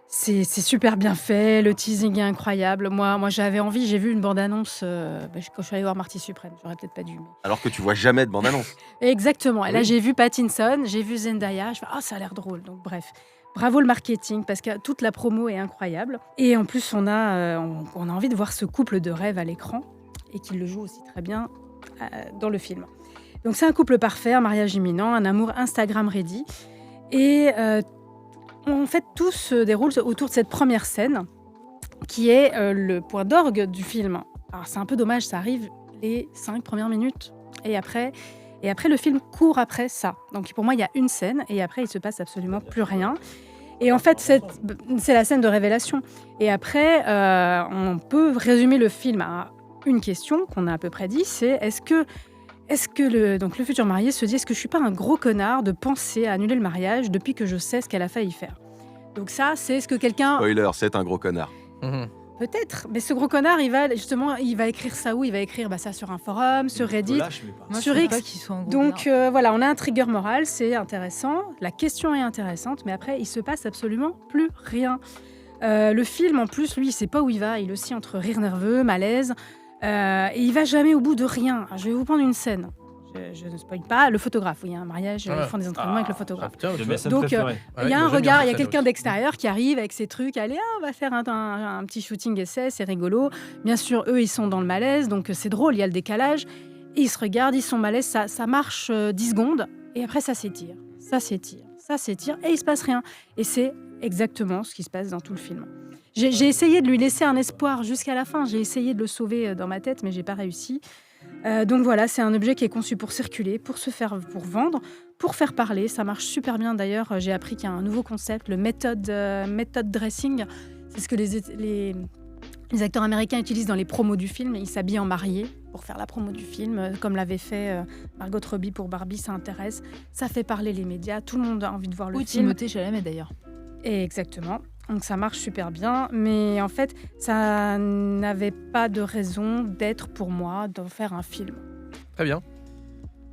C'est super bien fait, le teasing est incroyable. Moi j'avais envie, j'ai vu une bande-annonce quand je suis allée voir Marty Suprême, j'aurais peut-être pas dû. Mais... Alors que tu vois jamais de bande-annonce. Exactement, et là j'ai vu Pattinson, j'ai vu Zendaya, je fais ça a l'air drôle, donc bref. Bravo le marketing, parce que toute la promo est incroyable. Et en plus, on a envie de voir ce couple de rêve à l'écran, et qu'il le joue aussi très bien dans le film. Donc c'est un couple parfait, un mariage imminent, un amour Instagram ready. Et en fait, tout se déroule autour de cette première scène, qui est le point d'orgue du film. Alors c'est un peu dommage, ça arrive les 5 premières minutes. Et après, le film court après ça. Donc pour moi, il y a une scène, et après, il se passe absolument plus rien. Et en fait, c'est la scène de révélation. Et après, on peut résumer le film à une question qu'on a à peu près dit, c'est est-ce que le futur marié se dit, est-ce que je suis pas un gros connard de penser à annuler le mariage depuis que je sais ce qu'elle a failli faire? Donc ça, c'est ce que quelqu'un... Spoiler, c'est un gros connard. Peut-être, mais ce gros connard, il va écrire ça où? Il va écrire ça sur un forum, sur Reddit, sur X. Donc voilà, on a un trigger moral, c'est intéressant, la question est intéressante, mais après, il se passe absolument plus rien. Le film, en plus, lui, il sait pas où il va, il oscille entre rire nerveux, malaise, et il va jamais au bout de rien. Alors, je vais vous prendre une scène. Je ne spoil pas, le photographe, il y a un mariage, ils font des entraînements avec le photographe. Donc il y a un regard, il y a quelqu'un d'extérieur qui arrive avec ses trucs, allez, on va faire un petit shooting essai, c'est rigolo. Bien sûr, eux, ils sont dans le malaise, donc c'est drôle, il y a le décalage. Et ils se regardent, ils sont malaises, ça marche 10 secondes, et après ça s'étire, et il se passe rien. Et c'est exactement ce qui se passe dans tout le film. J'ai essayé de lui laisser un espoir jusqu'à la fin, j'ai essayé de le sauver dans ma tête, mais j'ai pas réussi. Donc voilà, c'est un objet qui est conçu pour circuler, pour vendre, pour faire parler. Ça marche super bien d'ailleurs. J'ai appris qu'il y a un nouveau concept, le method dressing. C'est ce que les acteurs américains utilisent dans les promos du film. Ils s'habillent en mariés pour faire la promo du film, comme l'avait fait Margot Robbie pour Barbie, ça intéresse. Ça fait parler les médias, tout le monde a envie de voir le film. Ou Timothée Chalamet d'ailleurs. Et exactement. Donc ça marche super bien, mais en fait, ça n'avait pas de raison d'être pour moi de faire un film. Très bien.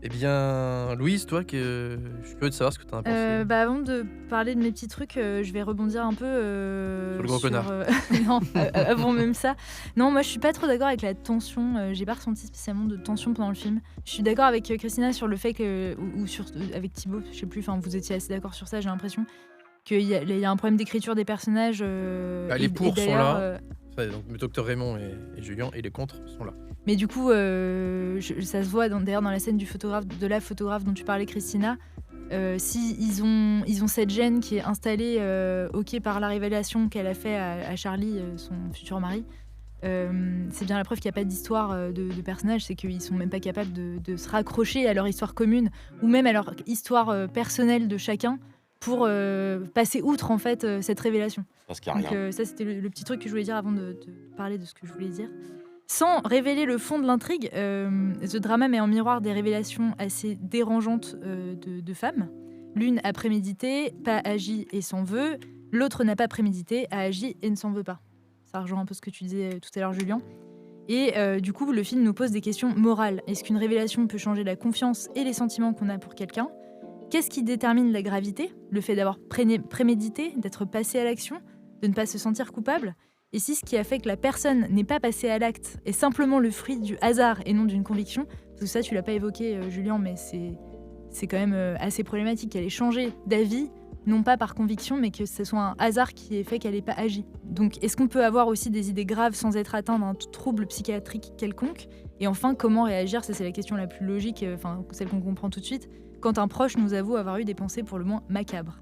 Eh bien, Louise, toi, je suis curieux de savoir ce que tu en as pensé. Avant de parler de mes petits trucs, je vais rebondir un peu sur le gros connard. Non, avant même ça. Non, moi je suis pas trop d'accord avec la tension. J'ai pas ressenti spécialement de tension pendant le film. Je suis d'accord avec Christina sur le fait que, ou sur avec Thibaut, je sais plus. Enfin, vous étiez assez d'accord sur ça. J'ai l'impression qu'il y a un problème d'écriture des personnages. Les pour sont là. Donc, le docteur Raymond et Julien, et les contre sont là. Mais du coup, ça se voit d'ailleurs dans la scène de la photographe dont tu parlais, Christina. Si ils ont cette gêne qui est installée par la révélation qu'elle a fait à Charlie, son futur mari, c'est bien la preuve qu'il n'y a pas d'histoire de personnages, c'est qu'ils sont même pas capables de se raccrocher à leur histoire commune ou même à leur histoire personnelle de chacun pour passer outre en fait cette révélation. Parce qu'il y a rien. Ça c'était le petit truc que je voulais dire avant de parler de ce que je voulais dire. Sans révéler le fond de l'intrigue, The Drama met en miroir des révélations assez dérangeantes de femmes. L'une a prémédité, pas agi et s'en veut. L'autre n'a pas prémédité, a agi et ne s'en veut pas. Ça rejoint un peu ce que tu disais tout à l'heure, Julien. Et du coup, le film nous pose des questions morales. Est-ce qu'une révélation peut changer la confiance et les sentiments qu'on a pour quelqu'un ? Qu'est-ce qui détermine la gravité ? Le fait d'avoir prémédité, d'être passé à l'action, de ne pas se sentir coupable ? Et si ce qui a fait que la personne n'est pas passée à l'acte est simplement le fruit du hasard et non d'une conviction, parce que ça tu l'as pas évoqué Julien, mais c'est quand même assez problématique qu'elle ait changé d'avis, non pas par conviction, mais que ce soit un hasard qui ait fait qu'elle n'ait pas agi. Donc est-ce qu'on peut avoir aussi des idées graves sans être atteint d'un trouble psychiatrique quelconque ? Et enfin, comment réagir ? Ça c'est la question la plus logique, celle qu'on comprend tout de suite, quand un proche nous avoue avoir eu des pensées pour le moins macabres.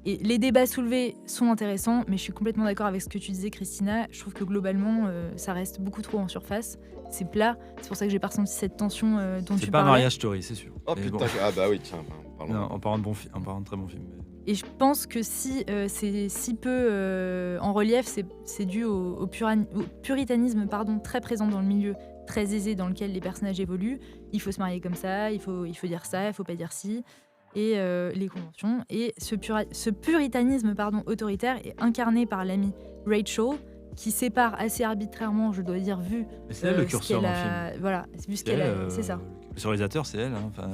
Et les débats soulevés sont intéressants, mais je suis complètement d'accord avec ce que tu disais, Christina. Je trouve que globalement, ça reste beaucoup trop en surface. C'est plat. C'est pour ça que j'ai pas ressenti cette tension dont tu parlais. C'est pas Marriage Story, c'est sûr. Oh putain, ah bah oui, tiens. En parlant de très bon film. Et je pense que si c'est si peu en relief, c'est dû au puritanisme très présent dans le milieu, très aisé dans lequel les personnages évoluent. Il faut se marier comme ça, il faut dire ça, il faut pas dire ci. Et les conventions. Et ce puritanisme autoritaire est incarné par l'amie Rachel, qui sépare assez arbitrairement, je dois dire, vu c'est elle le curseur dans le film. Voilà, vu ce qu'elle a, c'est ça. Le réalisateur, c'est elle.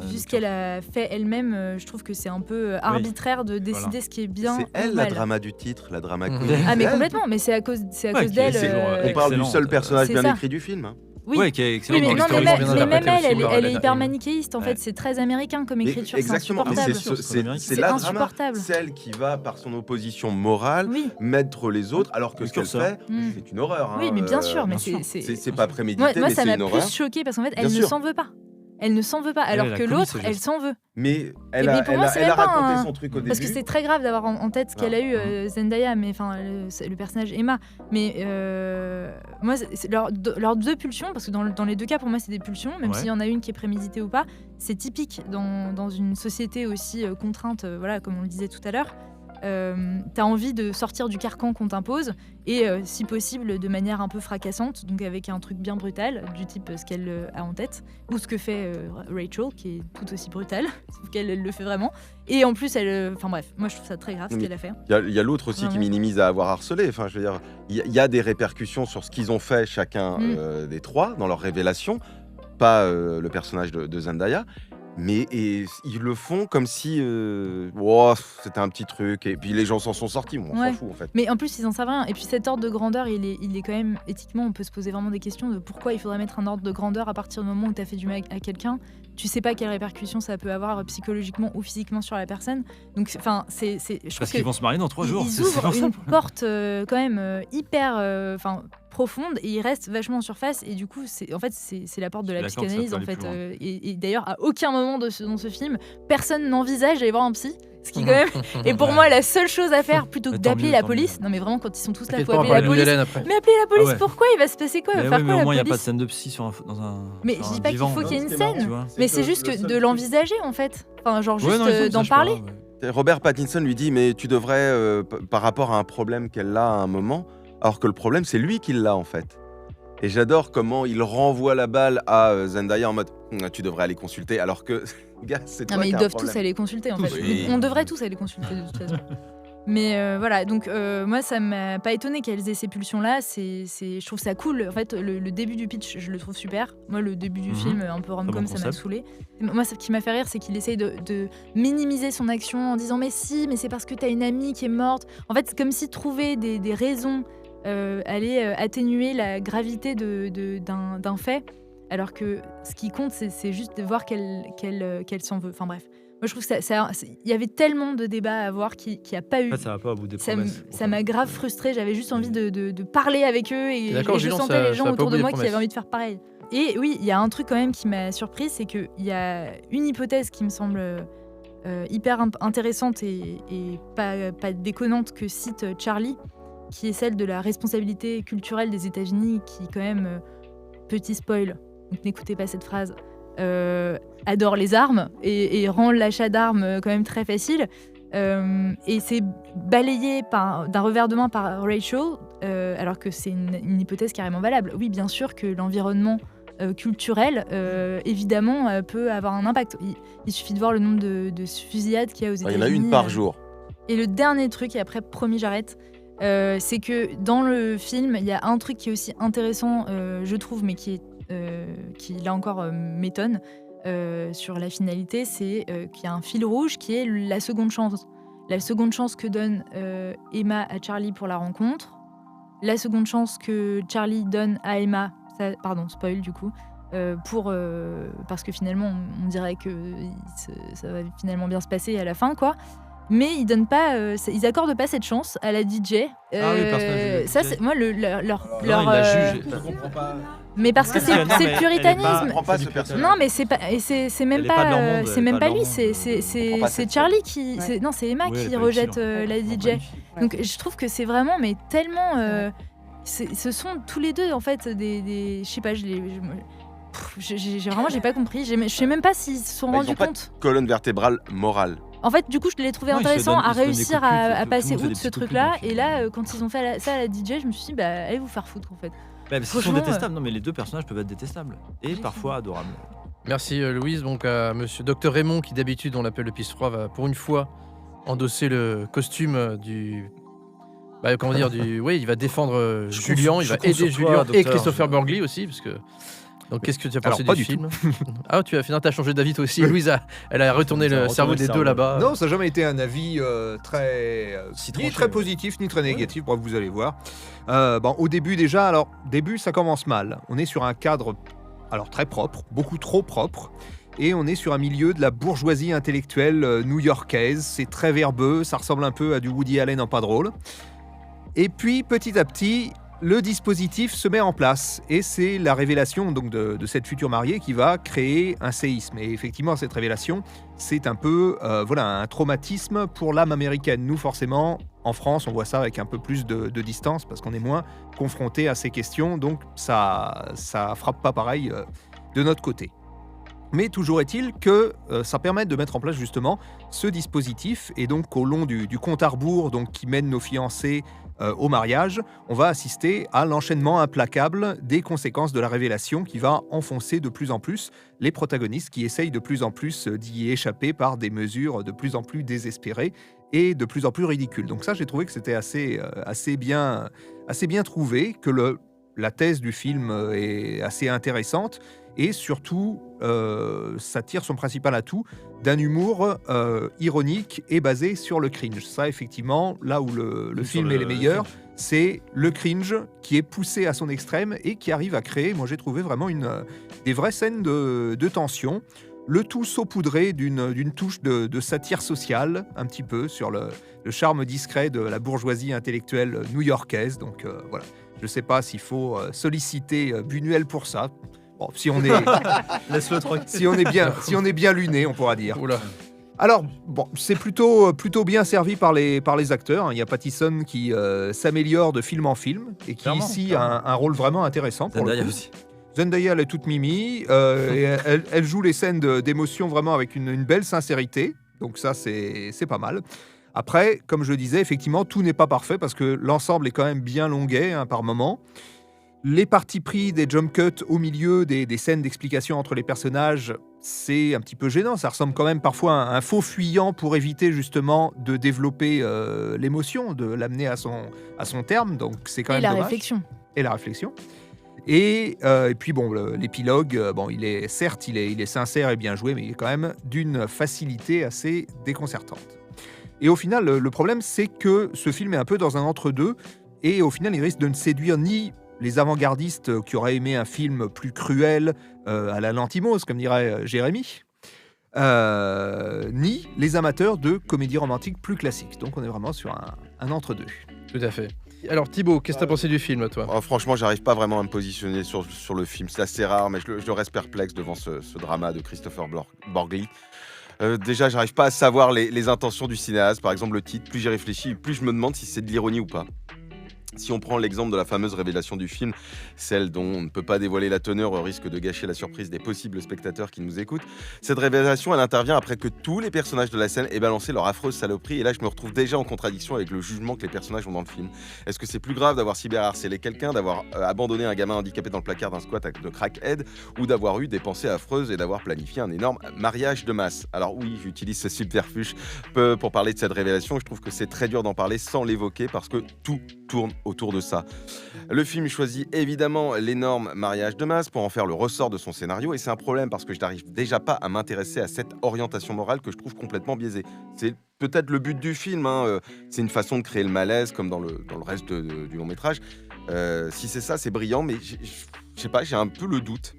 Vu ce qu'elle a fait elle-même, je trouve que c'est un peu arbitraire de décider ce qui est bien. C'est elle ou la mal. drama du titre, la drama queen. Ah mais complètement, mais c'est à cause d'elle. On parle du seul personnage bien écrit du film. Oui, qui est excellent. Oui, mais même elle est hyper manichéiste. manichéiste en fait, c'est très américain comme écriture, exactement. c'est insupportable. C'est la drama, celle qui va par son opposition morale mettre les autres, alors que ce qu'elle fait, c'est une horreur. Oui, mais bien sûr, mais c'est pas prémédité, moi mais ça c'est m'a une horreur. plus choqué parce qu'en fait, elle ne s'en veut pas. Elle ne s'en veut pas, alors que l'autre, elle s'en veut. Mais elle a raconté son truc au début. Parce que c'est très grave d'avoir en tête ce qu'elle a eu, Zendaya, mais enfin le personnage Emma. Mais moi, c'est leurs deux pulsions, parce que dans les deux cas, pour moi, c'est des pulsions, même s'il y en a une qui est préméditée ou pas. C'est typique dans une société aussi contrainte, voilà, comme on le disait tout à l'heure. T'as envie de sortir du carcan qu'on t'impose et si possible de manière un peu fracassante, donc avec un truc bien brutal du type ce qu'elle a en tête ou ce que fait Rachel qui est tout aussi brutal sauf qu'elle le fait vraiment et en plus elle enfin bref, moi je trouve ça très grave ce qu'elle a fait. Il y a l'autre aussi qui minimise à avoir harcelé, enfin je veux dire il y a des répercussions sur ce qu'ils ont fait chacun des trois dans leur révélation, pas le personnage de Zendaya. Mais ils le font comme si c'était un petit truc et puis les gens s'en sont sortis, on s'en fout en fait. Mais en plus ils en savent rien et puis cet ordre de grandeur il est quand même éthiquement on peut se poser vraiment des questions de pourquoi il faudrait mettre un ordre de grandeur à partir du moment où tu as fait du mal à quelqu'un, tu sais pas quelles répercussions ça peut avoir psychologiquement ou physiquement sur la personne. Donc enfin c'est je parce qu'ils vont se marier dans 3 jours, ils ouvrent une porte quand même hyper profonde et il reste vachement en surface et du coup c'est la porte de la psychanalyse en fait et d'ailleurs à aucun moment dans ce film personne n'envisage d'aller voir un psy Ce qui, quand même, est pour moi la seule chose à faire plutôt que d'appeler la police. Non, mais vraiment, quand ils sont tous là, il faut appeler la police. Mais appeler la police, pourquoi? Il va se passer quoi? Mais au moins, il n'y a pas de scène de psy dans un. Mais je dis pas qu'il faut qu'il y ait une scène, mais c'est juste que de l'envisager en fait. Enfin, genre juste d'en parler. Robert Pattinson lui dit mais tu devrais, par rapport à un problème qu'elle a à un moment, alors que le problème c'est lui qui l'a en fait. Et j'adore comment il renvoie la balle à Zendaya en mode tu devrais aller consulter, alors que gars c'est toi. Non mais qui ils a un doivent problème. tous aller consulter en fait. Oui. On devrait tous aller consulter de toute façon. Mais voilà, donc moi ça m'a pas étonné qu'elles aient ces pulsions-là. Je trouve ça cool. En fait, le début du pitch, je le trouve super. Moi, le début du film, un peu rom-com, ça m'a saoulé. Moi, ce qui m'a fait rire, c'est qu'il essaye de minimiser son action en disant mais c'est parce que t'as une amie qui est morte. En fait, c'est comme si trouver des raisons allait atténuer la gravité d'un fait, alors que ce qui compte, c'est juste de voir qu'elle s'en veut. Enfin bref. Moi, je trouve que il y avait tellement de débats à avoir qu'il n'y a pas eu. En fait, ça va pas au bout des promesses. Ça m'a grave frustrée. J'avais juste envie de parler avec eux et je sentais les gens autour de moi qui avaient envie de faire pareil. Et oui, il y a un truc quand même qui m'a surprise, c'est qu'il y a une hypothèse qui me semble hyper intéressante et pas déconnante que cite Charlie, qui est celle de la responsabilité culturelle des États-Unis, qui quand même, petit spoil, donc n'écoutez pas cette phrase, adore les armes et rend l'achat d'armes quand même très facile. Et c'est balayé d'un revers de main par Rachel, alors que c'est une hypothèse carrément valable. Oui, bien sûr que l'environnement culturel, évidemment, peut avoir un impact. Il suffit de voir le nombre de fusillades qu'il y a aux États-Unis. Il y en a une par jour. Et le dernier truc, et après, promis, j'arrête, c'est que dans le film, il y a un truc qui est aussi intéressant, je trouve, mais qui là encore m'étonne sur la finalité, c'est qu'il y a un fil rouge qui est la seconde chance. La seconde chance que donne Emma à Charlie pour la rencontre, la seconde chance que Charlie donne à Emma, pardon, spoil du coup, parce que finalement on dirait que ça va finalement bien se passer à la fin, quoi. Mais ils accordent pas cette chance à la DJ. Ça, c'est moi leur. Il la juge. Mais parce que c'est le puritanisme. Non, mais c'est pas, c'est même pas lui. C'est Charlie qui. Non, c'est Emma qui rejette la DJ. Donc je trouve que c'est vraiment, mais tellement. Ce sont tous les deux en fait des. Je sais pas, j'ai pas compris. Je sais même pas s'ils se sont rendus compte. Colonne vertébrale morale. En fait, du coup, je l'ai trouvé intéressant à réussir à passer outre ce truc-là. Et là, quand ils ont fait ça à la DJ, je me suis dit, allez vous faire foutre, en fait. Ils sont détestables. Non, mais les deux personnages peuvent être détestables. Et parfois adorables. Merci, Louise. Donc, à monsieur Dr Raymond, qui d'habitude, on l'appelle le pisse-froid, va pour une fois endosser le costume du... Oui, il va défendre Julian, il va aider Julian et Christopher Burgley aussi, parce que... Donc, qu'est-ce que tu as pensé du film? Ah, tu as changé d'avis toi aussi. Louise, elle a retourné le cerveau des deux là-bas. Non, ça n'a jamais été un avis ni très positif, ni très négatif. Bref, vous allez voir. Au début déjà, ça commence mal. On est sur un cadre très propre, beaucoup trop propre. Et on est sur un milieu de la bourgeoisie intellectuelle new-yorkaise. C'est très verbeux, ça ressemble un peu à du Woody Allen en pas drôle. Et puis, petit à petit... le dispositif se met en place et c'est la révélation donc de cette future mariée qui va créer un séisme. Et effectivement, cette révélation, c'est un peu un traumatisme pour l'âme américaine. Nous, forcément, en France, on voit ça avec un peu plus de distance parce qu'on est moins confronté à ces questions, donc ça frappe pas pareil de notre côté. Mais toujours est-il que ça permet de mettre en place justement ce dispositif et donc au long du compte à rebours qui mène nos fiancés au mariage, on va assister à l'enchaînement implacable des conséquences de la révélation qui va enfoncer de plus en plus les protagonistes qui essayent de plus en plus d'y échapper par des mesures de plus en plus désespérées et de plus en plus ridicules. Donc ça, j'ai trouvé que c'était assez bien trouvé, que la thèse du film est assez intéressante et surtout, ça tire son principal atout d'un humour ironique et basé sur le cringe. Ça, effectivement, là où le film est le meilleur, c'est le cringe qui est poussé à son extrême et qui arrive à créer, moi j'ai trouvé vraiment des vraies scènes de tension. Le tout saupoudré d'une touche de satire sociale, un petit peu, sur le charme discret de la bourgeoisie intellectuelle new-yorkaise. Donc voilà, je ne sais pas s'il faut solliciter Buñuel pour ça. Bon, si on est bien luné, on pourra dire. Oula. Alors, bon, c'est plutôt bien servi par les acteurs. Il y a Pattinson qui s'améliore de film en film et qui ici a un rôle vraiment intéressant. Zendaya aussi. Zendaya, elle est toute mimi. Et elle joue les scènes d'émotion vraiment avec une belle sincérité. Donc ça, c'est pas mal. Après, comme je le disais, effectivement, tout n'est pas parfait parce que l'ensemble est quand même bien longuet par moment. Les partis pris des jump cuts au milieu des scènes d'explication entre les personnages, c'est un petit peu gênant. Ça ressemble quand même parfois à un faux fuyant pour éviter justement de développer l'émotion, de l'amener à son terme. Donc c'est quand même dommage. Et la réflexion. Et puis bon, l'épilogue, il est sincère et bien joué, mais il est quand même d'une facilité assez déconcertante. Et au final, le problème, c'est que ce film est un peu dans un entre-deux, et au final, il risque de ne séduire ni les avant-gardistes qui auraient aimé un film plus cruel, à la Lantimos, comme dirait Jérémy, ni les amateurs de comédies romantiques plus classiques. Donc on est vraiment sur un entre-deux. Tout à fait. Alors Thibaut, qu'est-ce que t'as pensé du film, toi ? Franchement, j'arrive pas vraiment à me positionner sur le film. C'est assez rare, mais je reste perplexe devant ce drama de Christopher Borgli. Déjà, j'arrive pas à savoir les intentions du cinéaste. Par exemple, le titre, plus j'y réfléchis, plus je me demande si c'est de l'ironie ou pas. Si on prend l'exemple de la fameuse révélation du film, celle dont on ne peut pas dévoiler la teneur au risque de gâcher la surprise des possibles spectateurs qui nous écoutent, cette révélation, elle intervient après que tous les personnages de la scène aient balancé leur affreuse saloperie, et là je me retrouve déjà en contradiction avec le jugement que les personnages ont dans le film. Est-ce que c'est plus grave d'avoir cyberharcelé quelqu'un, d'avoir abandonné un gamin handicapé dans le placard d'un squat de crackhead, ou d'avoir eu des pensées affreuses et d'avoir planifié un énorme mariage de masse ? Alors oui, j'utilise ce subterfuge pour parler de cette révélation. Je trouve que c'est très dur d'en parler sans l'évoquer parce que tout tourne autour de ça. Le film choisit évidemment l'énorme mariage de masse pour en faire le ressort de son scénario, et c'est un problème parce que je n'arrive déjà pas à m'intéresser à cette orientation morale que je trouve complètement biaisée. C'est peut-être le but du film, c'est une façon de créer le malaise comme dans le reste du long métrage. Si c'est ça, c'est brillant, mais je sais pas, j'ai un peu le doute.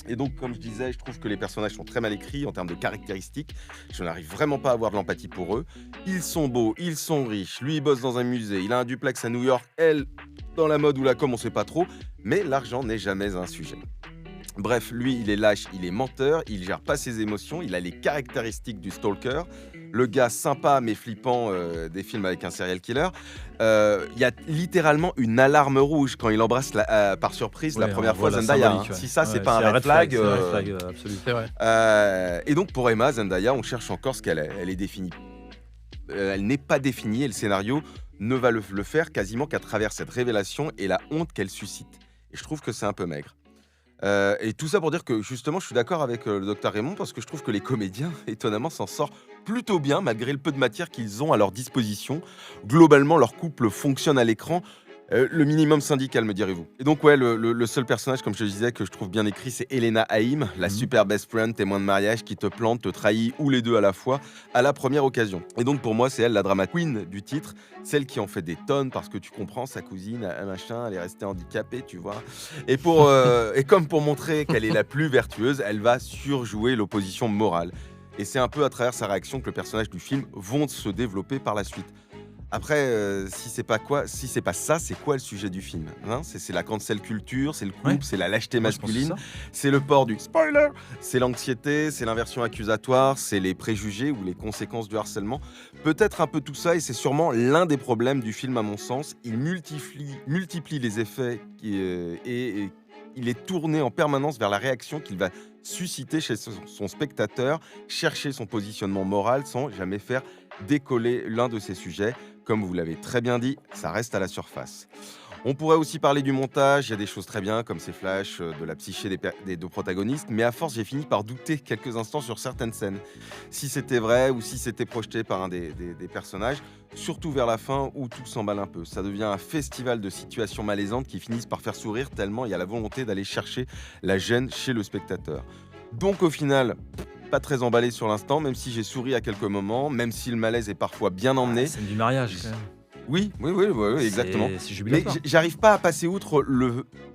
Et donc, comme je disais, je trouve que les personnages sont très mal écrits en termes de caractéristiques. Je n'arrive vraiment pas à avoir de l'empathie pour eux. Ils sont beaux, ils sont riches. Lui, il bosse dans un musée. Il a un duplex à New York. Elle, dans la mode ou la com, on sait pas trop. Mais l'argent n'est jamais un sujet. Bref, lui, il est lâche, il est menteur. Il gère pas ses émotions. Il a les caractéristiques du stalker. Le gars sympa mais flippant des films avec un serial killer. Il y a littéralement une alarme rouge quand il embrasse par surprise la première fois Zendaya. Ouais. Si ça, c'est pas un red flag. C'est un red flag, absolu. C'est vrai. Et donc pour Emma, Zendaya, on cherche encore ce qu'elle est. Elle est définie. Elle n'est pas définie et le scénario ne va le faire quasiment qu'à travers cette révélation et la honte qu'elle suscite. Et je trouve que c'est un peu maigre. Et tout ça pour dire que justement je suis d'accord avec le docteur Raymond parce que je trouve que les comédiens étonnamment s'en sortent plutôt bien malgré le peu de matière qu'ils ont à leur disposition. Globalement leur couple fonctionne à l'écran, le minimum syndical me direz-vous. Et donc ouais, le seul personnage comme je disais que je trouve bien écrit, c'est Elena Haim, la super best friend témoin de mariage qui te plante, te trahit ou les deux à la fois à la première occasion. Et donc pour moi c'est elle la drama queen du titre, celle qui en fait des tonnes parce que tu comprends sa cousine, machin, elle est restée handicapée, tu vois. Et comme pour montrer qu'elle est la plus vertueuse, elle va surjouer l'opposition morale. Et c'est un peu à travers sa réaction que le personnage du film vont se développer par la suite. Après, si c'est pas ça, c'est quoi le sujet du film, c'est la cancel culture, c'est le couple, c'est la lâcheté masculine, c'est le port du spoiler, c'est l'anxiété, c'est l'inversion accusatoire, c'est les préjugés ou les conséquences du harcèlement. Peut-être un peu tout ça, et c'est sûrement l'un des problèmes du film à mon sens. Il multiplie les effets et il est tourné en permanence vers la réaction qu'il va susciter chez son spectateur, chercher son positionnement moral sans jamais faire décoller l'un de ses sujets. Comme vous l'avez très bien dit, ça reste à la surface. On pourrait aussi parler du montage, il y a des choses très bien comme ces flashs de la psyché des deux protagonistes, mais à force j'ai fini par douter quelques instants sur certaines scènes. Si c'était vrai ou si c'était projeté par un des personnages, surtout vers la fin où tout s'emballe un peu. Ça devient un festival de situations malaisantes qui finissent par faire sourire tellement il y a la volonté d'aller chercher la gêne chez le spectateur. Donc au final, pas très emballé sur l'instant, même si j'ai souri à quelques moments, même si le malaise est parfois bien emmené. C'est du mariage quand même. Oui, exactement. C'est jubilatoire. Mais j'arrive pas à passer outre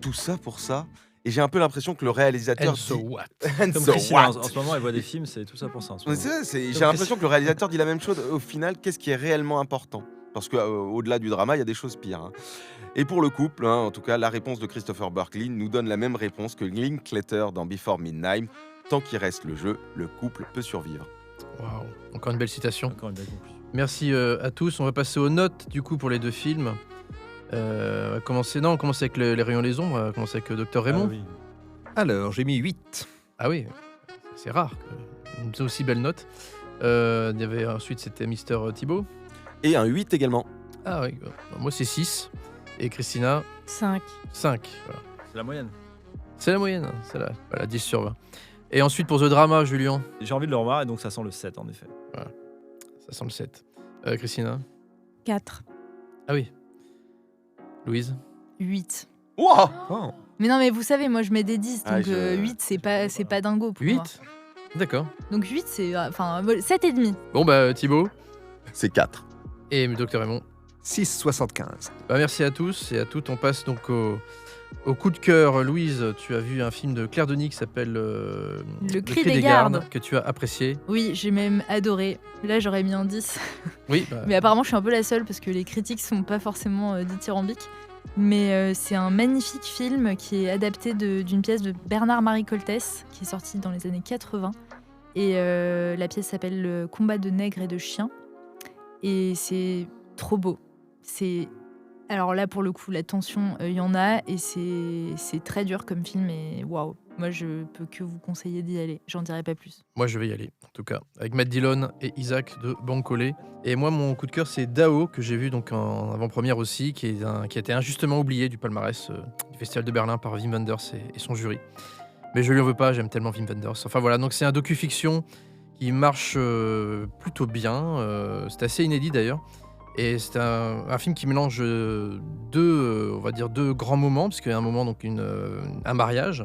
tout ça pour ça. Et j'ai un peu l'impression que le réalisateur... And so what? Comme Christina, en ce moment, elle voit des films, c'est tout ça pour ça. J'ai l'impression que le réalisateur dit la même chose. Au final, qu'est-ce qui est réellement important ? Parce qu'au-delà du drama, il y a des choses pires. Et pour le couple, en tout cas, la réponse de Christopher Borgli nous donne la même réponse que Linklater dans Before Midnight. Tant qu'il reste le jeu, le couple peut survivre. Waouh, encore une belle citation. Encore une belle conclusion. Merci à tous. On va passer aux notes du coup pour les deux films. On va commencer avec les rayons des ombres. On va commencer avec Dr Raymond. Ah oui. Alors, j'ai mis 8. Ah oui, c'est rare. Une aussi belle note. Il y avait ensuite c'était Mister Thibault. Et un 8 également. Ah oui, moi c'est 6. Et Christina 5. 5. Voilà. C'est la moyenne. C'est la moyenne, c'est voilà, 10 sur 20. Et ensuite pour The Drama, Julien. J'ai envie de le revoir et donc ça sent le 7 en effet. Voilà. Ça sent le 7. Christina 4. Ah oui. Louise 8. Wow Oh. Mais non, mais vous savez, moi je mets des 10, Ah, donc 8 c'est pas dingo pour 8 moi. D'accord. Donc 8 c'est. Enfin, 7,5. Bon bah Thibault C'est 4. et Dr Raymond. 6,75. Bah, merci à tous et à toutes. On passe donc au coup de cœur. Louise, tu as vu un film de Claire Denis qui s'appelle Le cri des gardes. que tu as apprécié. Oui, j'ai même adoré. Là j'aurais mis un 10. Oui, bah, Mais apparemment je suis un peu la seule parce que les critiques sont pas forcément dithyrambiques. Mais c'est un magnifique film qui est adapté d'une pièce de Bernard-Marie Coltès qui est sortie dans les années 80. Et la pièce s'appelle Le combat de nègres et de chiens. Et c'est trop beau. Alors là, pour le coup, la tension, il y en a. Et c'est très dur comme film. Et waouh, moi, je peux que vous conseiller d'y aller. J'en dirai pas plus. moi je vais y aller en tout cas. Avec Matt Dillon et Isaac de Bancolé. Et moi mon coup de cœur c'est Dao que j'ai vu donc en avant-première aussi, qui a été injustement oublié du palmarès du Festival de Berlin par Wim Wenders et son jury. Mais je lui en veux pas, j'aime tellement Wim Wenders. Enfin voilà, donc c'est un docu-fiction qui marche plutôt bien. C'est assez inédit d'ailleurs. Et c'est un film qui mélange on va dire deux grands moments, parce qu'il y a un moment, donc un mariage.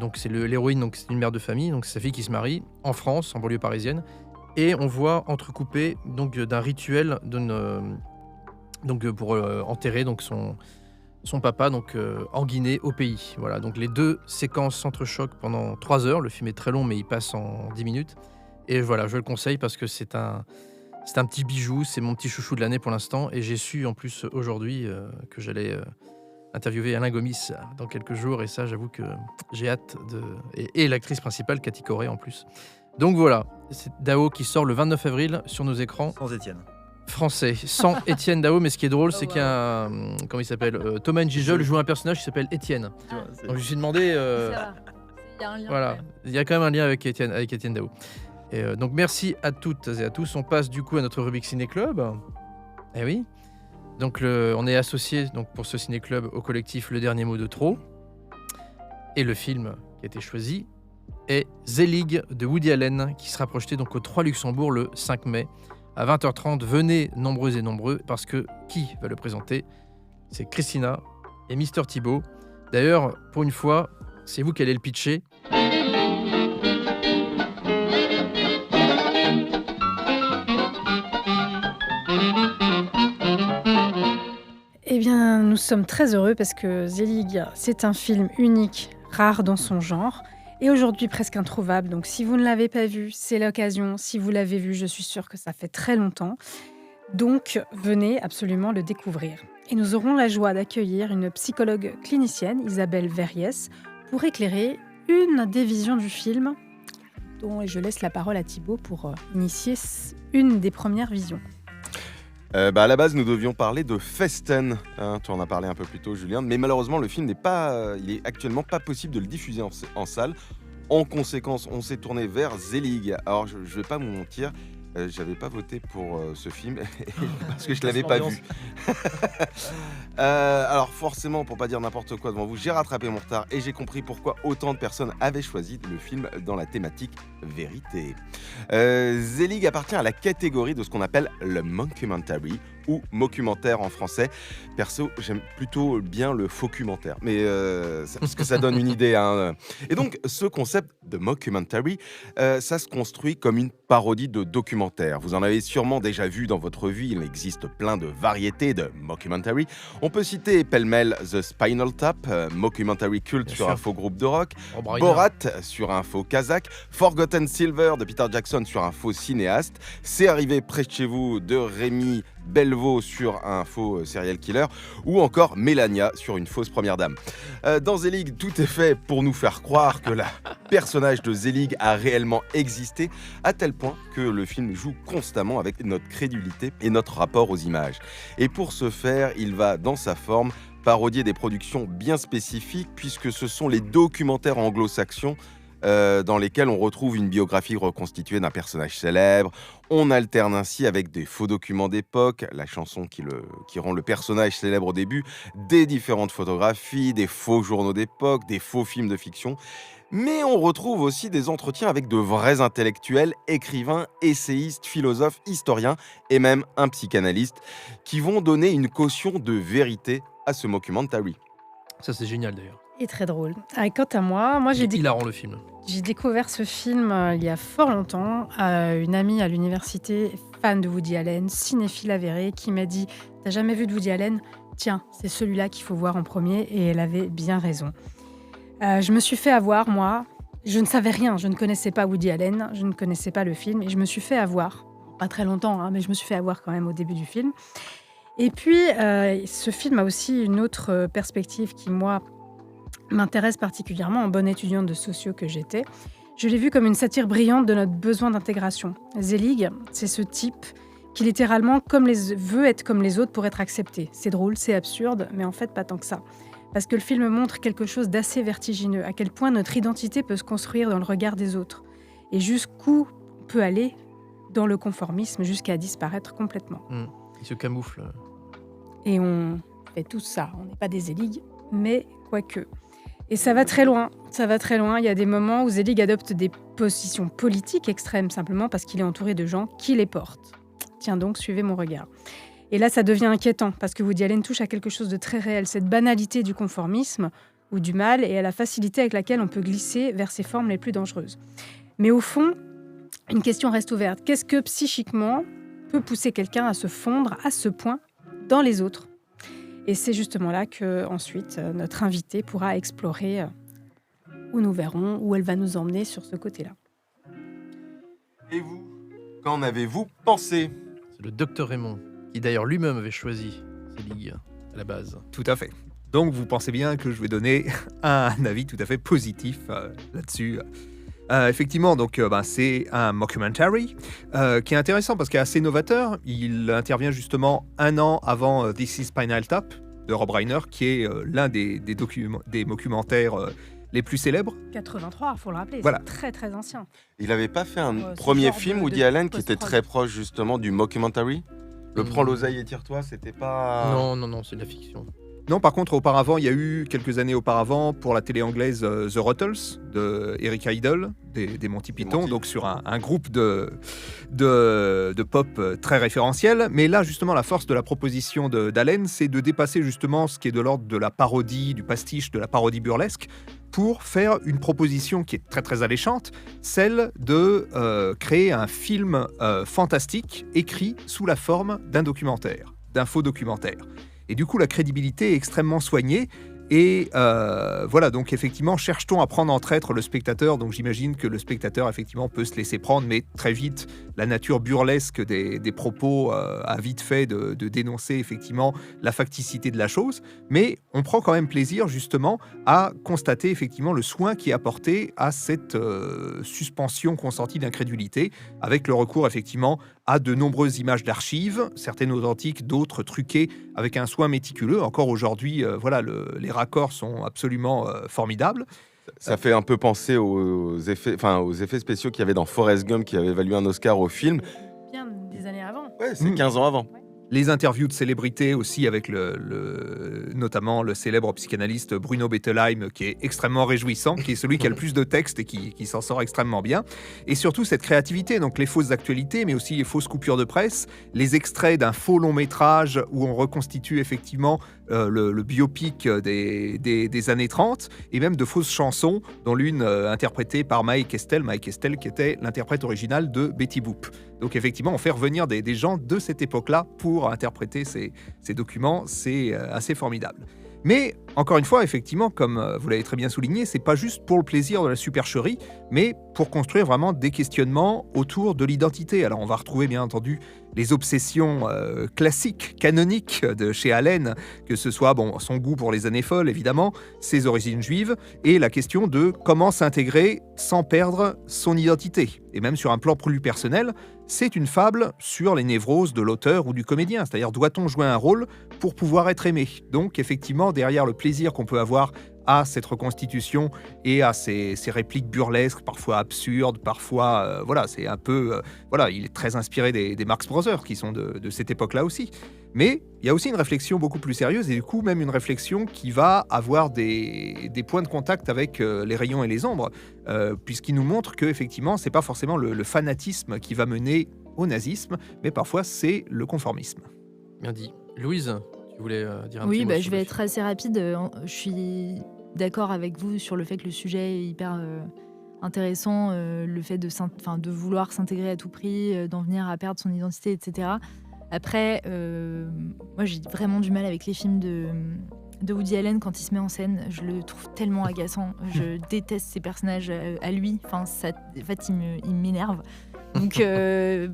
Donc c'est l'héroïne, donc c'est une mère de famille, donc c'est sa fille qui se marie en France, en banlieue parisienne. Et on voit entrecoupé donc d'un rituel pour enterrer donc son papa donc en Guinée au pays. Voilà, donc les deux séquences s'entrechoquent pendant 3 heures. Le film est très long, mais il passe en 10 minutes. Et voilà, je le conseille parce que c'est un petit bijou, c'est mon petit chouchou de l'année pour l'instant. Et j'ai su en plus aujourd'hui que j'allais interviewer Alain Gomis dans quelques jours. Et ça, j'avoue que j'ai hâte et l'actrice principale, Cathy Corée en plus. Donc voilà, c'est Dao qui sort le 29 avril sur nos écrans. Sans Étienne. Français, sans Étienne Dao, mais ce qui est drôle, c'est qu'il y a comment il s'appelle Thomas Njijol joue un personnage qui s'appelle Étienne. Donc je me suis demandé. Il y a un lien. Voilà, il y a quand même un lien avec Étienne Dao. Et donc merci à toutes et à tous. On passe du coup à notre rubrique Ciné Club. Eh oui. Donc on est associé donc pour ce Ciné Club au collectif Le Dernier Mot de Trop. Et le film qui a été choisi est Zelig de Woody Allen, qui sera projeté donc au 3 Luxembourg le 5 mai à 20h30. Venez nombreux et nombreux, parce que qui va le présenter? C'est Christina et Mister Thibault. D'ailleurs, pour une fois, c'est vous qui allez le pitcher. Eh bien, nous sommes très heureux parce que Zelig, c'est un film unique, rare dans son genre, et aujourd'hui presque introuvable. Donc si vous ne l'avez pas vu, c'est l'occasion. Si vous l'avez vu, je suis sûre que ça fait très longtemps. Donc venez absolument le découvrir. Et nous aurons la joie d'accueillir une psychologue clinicienne, Isabelle Verriès, pour éclairer une des visions du film, dont je laisse la parole à Thibault pour initier une des premières visions. À la base, nous devions parler de Festen. Tu en as parlé un peu plus tôt, Julien. Mais malheureusement, le film il est actuellement pas possible de le diffuser en salle. En conséquence, on s'est tourné vers Zelig. Alors, je vais pas vous mentir, j'avais pas voté pour ce film parce que je l'avais pas vu. Alors forcément, pour pas dire n'importe quoi devant vous, j'ai rattrapé mon retard et j'ai compris pourquoi autant de personnes avaient choisi le film dans la thématique vérité. Zelig appartient à la catégorie de ce qu'on appelle le mockumentary, ou mockumentaire en français. Perso, j'aime plutôt bien le faucumentaire, mais parce que ça donne une idée. Hein. Et donc, ce concept de mockumentary, ça se construit comme une parodie de documentaire. Vous en avez sûrement déjà vu dans votre vie, il existe plein de variétés de mockumentary. On peut citer pêle-mêle The Spinal Tap, mockumentary culte bien sur sûr. Un faux groupe de rock, Borat sur un faux kazakh, Forgotten Silver de Peter Jackson sur un faux cinéaste, C'est arrivé près de chez vous de Rémi Belvaux sur un faux serial killer, ou encore Mélania sur une fausse première dame. Dans Zelig, tout est fait pour nous faire croire que le personnage de Zelig a réellement existé, à tel point que le film joue constamment avec notre crédulité et notre rapport aux images. Et pour ce faire, il va, dans sa forme, parodier des productions bien spécifiques, puisque ce sont les documentaires anglo-saxons dans lesquels on retrouve une biographie reconstituée d'un personnage célèbre. On alterne ainsi avec des faux documents d'époque, la chanson qui rend le personnage célèbre au début, des différentes photographies, des faux journaux d'époque, des faux films de fiction. Mais on retrouve aussi des entretiens avec de vrais intellectuels, écrivains, essayistes, philosophes, historiens et même un psychanalyste qui vont donner une caution de vérité à ce mockumentary. Ça, c'est génial d'ailleurs. Et très drôle. Quant à moi j'ai hilarant le film. J'ai découvert ce film il y a fort longtemps. Une amie à l'université, fan de Woody Allen, cinéphile avérée, qui m'a dit « T'as jamais vu de Woody Allen ? Tiens, c'est celui-là qu'il faut voir en premier. » Et elle avait bien raison. Je me suis fait avoir, moi. Je ne savais rien. Je ne connaissais pas Woody Allen. Je ne connaissais pas le film. Et je me suis fait avoir. Pas très longtemps, mais je me suis fait avoir quand même au début du film. Et puis, ce film a aussi une autre perspective qui, moi, m'intéresse particulièrement en bonne étudiante de sociaux que j'étais. Je l'ai vu comme une satire brillante de notre besoin d'intégration. Zelig, c'est ce type qui littéralement veut être comme les autres pour être accepté. C'est drôle, c'est absurde, mais en fait pas tant que ça. Parce que le film montre quelque chose d'assez vertigineux, à quel point notre identité peut se construire dans le regard des autres, et jusqu'où on peut aller dans le conformisme jusqu'à disparaître complètement. Il se camoufle. Et on fait tout ça. On n'est pas des Zelig, mais quoique. Et ça va très loin. Il y a des moments où Zelig adopte des positions politiques extrêmes simplement parce qu'il est entouré de gens qui les portent. Tiens donc, suivez mon regard. Et là, ça devient inquiétant parce que Woody Allen touche à quelque chose de très réel, cette banalité du conformisme ou du mal et à la facilité avec laquelle on peut glisser vers ses formes les plus dangereuses. Mais au fond, une question reste ouverte. Qu'est-ce que psychiquement peut pousser quelqu'un à se fondre à ce point dans les autres ? Et c'est justement là que ensuite notre invitée pourra explorer où nous verrons, où elle va nous emmener sur ce côté-là. Et vous, qu'en avez-vous pensé ? C'est le docteur Raymond, qui d'ailleurs lui-même avait choisi Zelig à la base. Tout à fait. Donc vous pensez bien que je vais donner un avis tout à fait positif là-dessus. Effectivement, donc c'est un mockumentary qui est intéressant parce qu'il est assez novateur. Il intervient justement 1 an avant This is Spinal Tap de Rob Reiner, qui est l'un des mockumentaires les plus célèbres. 83, il faut le rappeler, voilà. C'est très très ancien. Il n'avait pas fait un premier film, Woody Allen, qui était très proche justement du mockumentary ? Le Prends l'oseille et tire-toi, c'était pas... Non, c'est de la fiction. Non, par contre, auparavant, il y a eu quelques années auparavant pour la télé anglaise The Rottles de Eric Idle des Monty Python, donc sur un groupe de pop très référentiel. Mais là, justement, la force de la proposition d'Allen, c'est de dépasser justement ce qui est de l'ordre de la parodie, du pastiche, de la parodie burlesque, pour faire une proposition qui est très très alléchante, celle de créer un film fantastique écrit sous la forme d'un documentaire, d'un faux documentaire. Et du coup, la crédibilité est extrêmement soignée. Et voilà, donc effectivement, cherche-t-on à prendre en traître le spectateur ? Donc j'imagine que le spectateur, effectivement, peut se laisser prendre, mais très vite, la nature burlesque des propos a vite fait de dénoncer, effectivement, la facticité de la chose. Mais on prend quand même plaisir, justement, à constater, effectivement, le soin qui est apporté à cette suspension consentie d'incrédulité, avec le recours, effectivement, à de nombreuses images d'archives, certaines authentiques, d'autres truquées, avec un soin méticuleux. Encore aujourd'hui, voilà, les raccords sont absolument formidables. Ça fait un peu penser aux effets spéciaux qu'il y avait dans Forrest Gump, qui avait valu un Oscar au film. Bien des années avant. Ouais, c'est 15 ans avant. Les interviews de célébrités aussi, avec notamment le célèbre psychanalyste Bruno Bettelheim, qui est extrêmement réjouissant, qui est celui qui a le plus de textes et qui s'en sort extrêmement bien. Et surtout cette créativité, donc les fausses actualités, mais aussi les fausses coupures de presse, les extraits d'un faux long métrage où on reconstitue effectivement le biopic des années 30, et même de fausses chansons, dont l'une interprétée par Mae Questel qui était l'interprète originale de Betty Boop. Donc effectivement, on fait revenir des gens de cette époque-là pour interpréter ces documents, c'est assez formidable. Mais encore une fois, effectivement, comme vous l'avez très bien souligné, c'est pas juste pour le plaisir de la supercherie, mais pour construire vraiment des questionnements autour de l'identité. Alors on va retrouver bien entendu les obsessions classiques, canoniques de chez Allen, que ce soit son goût pour les années folles, évidemment, ses origines juives, et la question de comment s'intégrer sans perdre son identité. Et même sur un plan plus personnel, c'est une fable sur les névroses de l'auteur ou du comédien, c'est-à-dire doit-on jouer un rôle pour pouvoir être aimé. Donc effectivement, derrière le plaisir qu'on peut avoir à cette reconstitution et à ces répliques burlesques, parfois absurdes, parfois, c'est un peu... il est très inspiré des Marx Brothers, qui sont de cette époque-là aussi. Mais il y a aussi une réflexion beaucoup plus sérieuse, et du coup même une réflexion qui va avoir des points de contact avec les rayons et les ombres, puisqu'il nous montre qu'effectivement, c'est pas forcément le fanatisme qui va mener au nazisme, mais parfois c'est le conformisme. Bien dit. Louise, tu voulais dire un petit mot Oui, sur je vais être assez rapide. Je suis d'accord avec vous sur le fait que le sujet est hyper intéressant, le fait de vouloir s'intégrer à tout prix, d'en venir à perdre son identité, etc. Après, moi j'ai vraiment du mal avec les films de Woody Allen quand il se met en scène. Je le trouve tellement agaçant. Je déteste ses personnages à lui. En fait, il m'énerve. Donc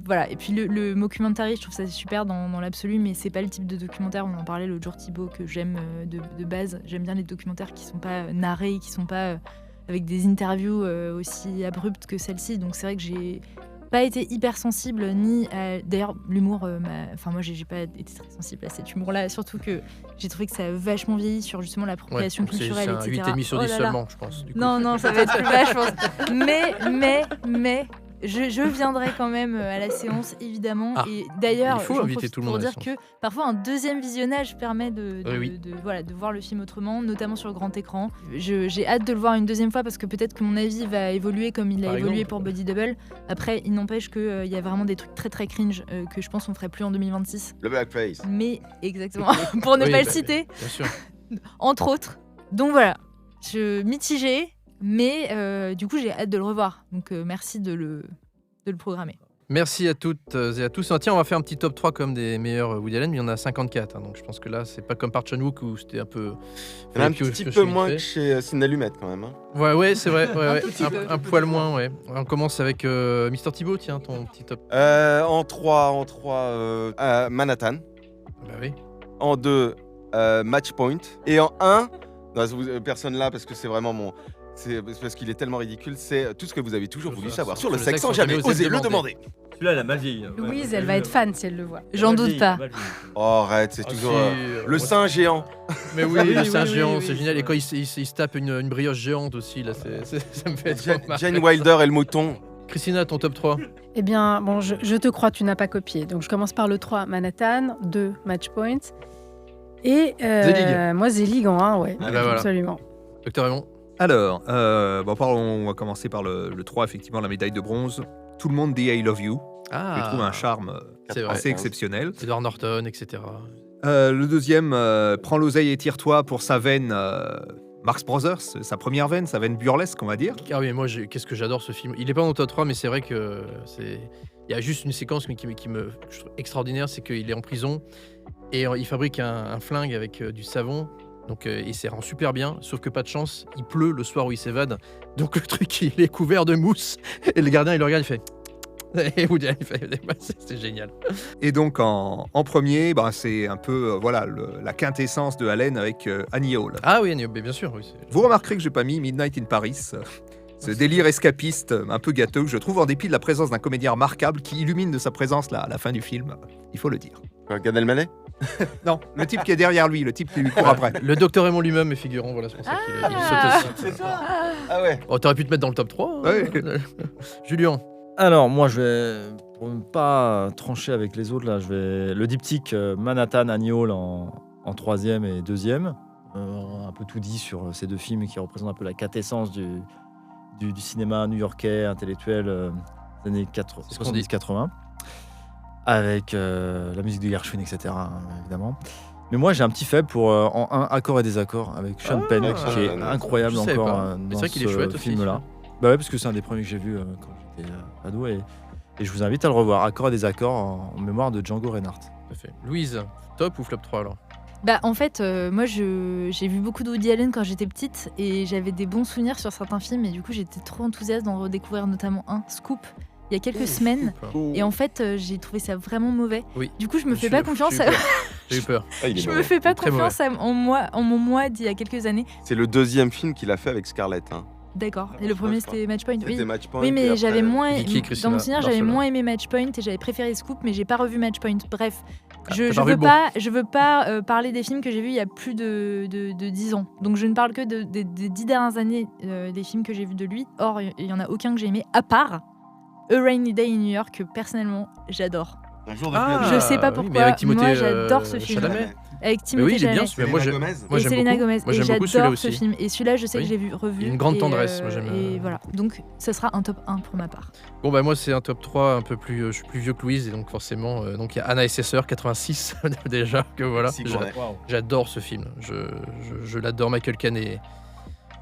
voilà. Et puis le mockumentary, je trouve ça super dans l'absolu, mais c'est pas le type de documentaire, on en parlait l'autre jour Thibaut, que j'aime de base. J'aime bien les documentaires qui sont pas narrés, qui sont pas avec des interviews aussi abruptes que celle-ci. Donc c'est vrai que j'ai pas été hyper sensible, ni à... D'ailleurs, l'humour, moi j'ai pas été très sensible à cet humour-là, surtout que j'ai trouvé que ça a vachement vieilli sur justement l'appropriation culturelle, etc. C'est 8,5 sur 10 seulement, je pense. Du coup. Non, ça va être plus bas, je pense. Mais... Je viendrai quand même à la séance, évidemment. Et d'ailleurs, il faut inviter tout le monde pour dire que parfois un deuxième visionnage permet de voir le film autrement, notamment sur grand écran. J'ai hâte de le voir une deuxième fois parce que peut-être que mon avis va évoluer comme il a évolué pour Body Double. Après, il n'empêche qu'il y a vraiment des trucs très très cringe que je pense qu'on ferait plus en 2026. Le blackface. Mais exactement, pour ne pas le citer. Bien sûr. Entre autres. Donc voilà, je mitigée. Mais du coup, j'ai hâte de le revoir. Donc, merci de le programmer. Merci à toutes et à tous. Tiens, on va faire un petit top 3 comme des meilleurs Woody Allen. Il y en a 54. Donc, je pense que là, c'est pas comme par Chan-wook où c'était un peu... Il y en a un petit peu moins que chez Ciné Allumette, quand même. Hein. Ouais, c'est vrai. Un poil moins, ouais. On commence avec Mister Thibaut, tiens, ton petit top. En 3, Manhattan. Bah oui. En 2, Match Point. Et en 1, personne là, parce que c'est vraiment mon... C'est parce qu'il est tellement ridicule, c'est tout ce que vous avez toujours voulu savoir sur le sexe sans jamais oser le demander. Celui-là, elle a mal vieilli. Louise, elle va être fan si elle le voit. J'en doute pas. Oh, arrête, c'est toujours le sein géant. Mais oui, le sein géant, c'est génial. Et quand il se tape une brioche géante aussi, là, ça me fait trop marrer. Jane Wilder et le mouton. Christina, ton top 3? Eh bien, je te crois, tu n'as pas copié. Donc, je commence par le 3, Manhattan, 2, Match Point. Et moi, Zelig en 1, ouais, absolument. Docteur Raymond? Alors, on va commencer par le 3, effectivement, la médaille de bronze. Tout le monde dit I love you. Je trouve un charme assez exceptionnel. Edward Norton, etc. Le deuxième, prends l'oseille et tire-toi pour sa veine Marx Brothers, sa première veine, sa veine burlesque, on va dire. Ah oui, moi, qu'est-ce que j'adore ce film. Il est pas dans le top 3, mais c'est vrai que il y a juste une séquence qui me je trouve extraordinaire, c'est qu'il est en prison et il fabrique un flingue avec du savon. Donc il s'y rend super bien, sauf que pas de chance, il pleut le soir où il s'évade. Donc le truc, il est couvert de mousse. Et le gardien, il le regarde, il fait... Et vous dites, c'est génial. Et donc en premier, c'est un peu la quintessence de Allen avec Annie Hall. Ah oui, Annie Hall, bien sûr. Oui, vous remarquerez que j'ai pas mis Midnight in Paris, ce délire escapiste un peu gâteux que je trouve en dépit de la présence d'un comédien remarquable qui illumine de sa présence à la fin du film, il faut le dire. Gad Elmaleh? Non, le type qui est derrière lui, le type qui lui court après. Le docteur Raymond lui-même est figurant, voilà, c'est pour ça qu'il saute aussi. C'est ça. Ah ouais. Oh, t'aurais pu te mettre dans le top 3. Ouais. Julien. Alors, moi, je vais, pour ne pas trancher avec les autres, là, je vais le diptyque Manhattan, Annie Hall en 3e et 2e. Un peu tout dit sur ces deux films qui représentent un peu la quintessence du cinéma new-yorkais, intellectuel des années 70-80. Avec la musique de Gershwin, etc., évidemment. Mais moi, j'ai un petit faible pour en 1, Accords et désaccords, avec Sean Penn, qui est incroyable encore dans ce film-là. Bah ouais, parce que c'est un des premiers que j'ai vu quand j'étais ado, et je vous invite à le revoir. Accords et désaccords en mémoire de Django Reinhardt. Louise, top ou flop 3 alors? En fait, moi, j'ai vu beaucoup de Woody Allen quand j'étais petite et j'avais des bons souvenirs sur certains films et du coup, j'étais trop enthousiaste d'en redécouvrir notamment un, Scoop, il y a quelques semaines. Et en fait, j'ai trouvé ça vraiment mauvais. Oui. Du coup, je me fais pas confiance. J'ai eu peur. Je me fais pas confiance en mon moi d'il y a quelques années. C'est le deuxième film qu'il a fait avec Scarlett. Hein. D'accord. Et le premier, c'était Matchpoint. C'était Matchpoint. Oui, mais j'avais moins. Vicky, Dans mon souvenir, j'avais moins aimé Matchpoint et j'avais préféré Scoop, mais j'ai pas revu Matchpoint. Bref, je veux pas parler des films que j'ai vus il y a plus de 10 ans. Donc je ne parle que des 10 dernières années des films que j'ai vus de lui. Or, il y en a aucun que j'ai aimé, à part A Rainy Day in New York, que personnellement, j'adore. Je sais pas pourquoi, avec Timothée, moi j'adore ce film. Chalamet. Avec Timothée Chalamet. Et Selena Gomez. Moi, et j'aime beaucoup celui-là j'adore aussi. ce film. Et celui-là, je sais que j'ai revu. Il y a une grande tendresse, moi j'aime. Et voilà. Donc, ça sera un top 1 pour ma part. Bon, moi c'est un top 3 un peu plus. Je suis plus vieux que Louise, et donc forcément. Donc il y a Anna et ses sœurs, 86, déjà. Que voilà. J'adore ce film. Je l'adore. Michael Caine est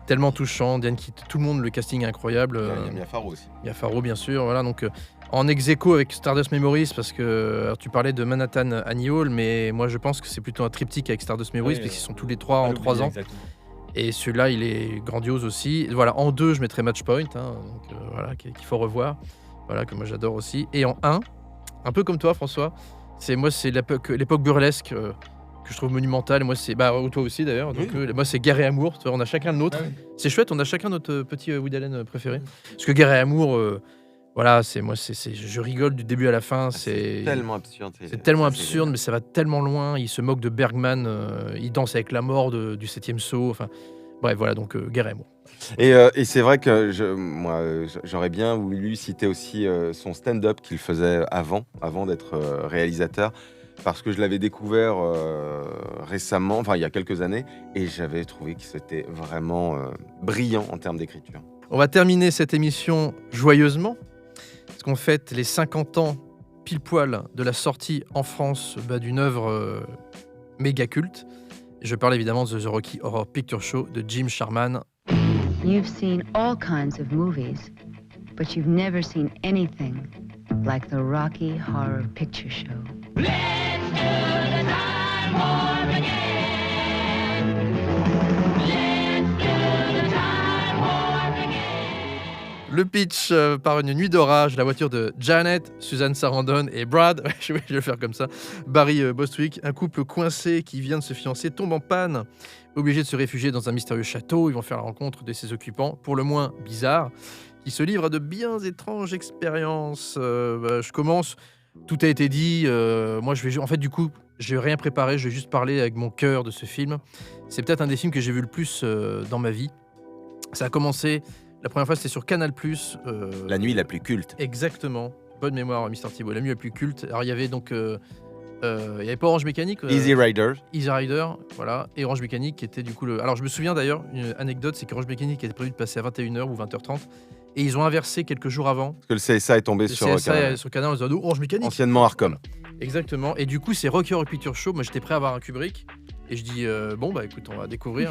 tellement touchant. Diane Keaton, tout le monde, le casting est incroyable. Il y a Mia Farrow aussi. Mia Farrow, bien sûr. Voilà, donc. En ex-aequo avec Stardust Memories, parce que alors, tu parlais de Manhattan Annie Hall, mais moi je pense que c'est plutôt un triptyque avec Stardust Memories, parce qu'ils sont tous les trois en 3 ans. Exactement. Et celui-là, il est grandiose aussi. Voilà, en 2, je mettrais Matchpoint, donc, voilà, qu'il faut revoir, voilà, que moi j'adore aussi. Et en 1, un peu comme toi, François, c'est l'époque burlesque que je trouve monumentale. Moi, c'est toi aussi d'ailleurs. Donc, moi, c'est Guerre et Amour. Tu vois, on a chacun le nôtre. C'est chouette, on a chacun notre petit Woody Allen préféré. Parce que Guerre et Amour. Voilà, je rigole du début à la fin. C'est tellement absurde. C'est tellement absurde, mais ça va tellement loin. Il se moque de Bergman, il danse avec la mort du 7e saut. Enfin, bref, voilà, donc Guerre et Amour. Et c'est vrai que j'aurais bien voulu citer aussi son stand-up qu'il faisait avant d'être réalisateur, parce que je l'avais découvert récemment, enfin il y a quelques années, et j'avais trouvé que c'était vraiment brillant en termes d'écriture. On va terminer cette émission joyeusement. Parce qu'on fête les 50 ans pile poil de la sortie en France d'une œuvre méga culte. Je parle évidemment de The Rocky Horror Picture Show de Jim Sharman. You've seen all kinds of movies, but you've never seen anything like the Rocky Horror Picture Show. Let's do the time warp again. Let's do the time warp again. Le pitch par une nuit d'orage, la voiture de Janet, Susan Sarandon et Brad, je vais le faire comme ça, Barry Bostwick, un couple coincé qui vient de se fiancer, tombe en panne, obligé de se réfugier dans un mystérieux château. Ils vont faire la rencontre de ses occupants, pour le moins bizarres, qui se livrent à de bien étranges expériences. Je commence, tout a été dit, moi du coup, je n'ai rien préparé, je vais juste parler avec mon cœur de ce film. C'est peut-être un des films que j'ai vu le plus dans ma vie. Ça a commencé... La première fois, c'était sur Canal+. La nuit la plus culte. Exactement. Bonne mémoire, Mister Thibault. La nuit la plus culte. Alors, il y avait donc... il n'y avait pas Orange Mécanique. Easy Rider. Easy Rider, voilà. Et Orange Mécanique qui était du coup... Alors, je me souviens d'ailleurs, une anecdote, c'est qu'Orange Mécanique était prévu de passer à 21h ou 20h30. Et ils ont inversé quelques jours avant. Parce que le CSA est tombé sur Canal. Sur Canal, on se dit, Orange Mécanique. Anciennement Arcom. Exactement. Et du coup, c'est Rocky Horror Picture Show. Moi, j'étais prêt à avoir un Kubrick. Et je dis, écoute, on va découvrir.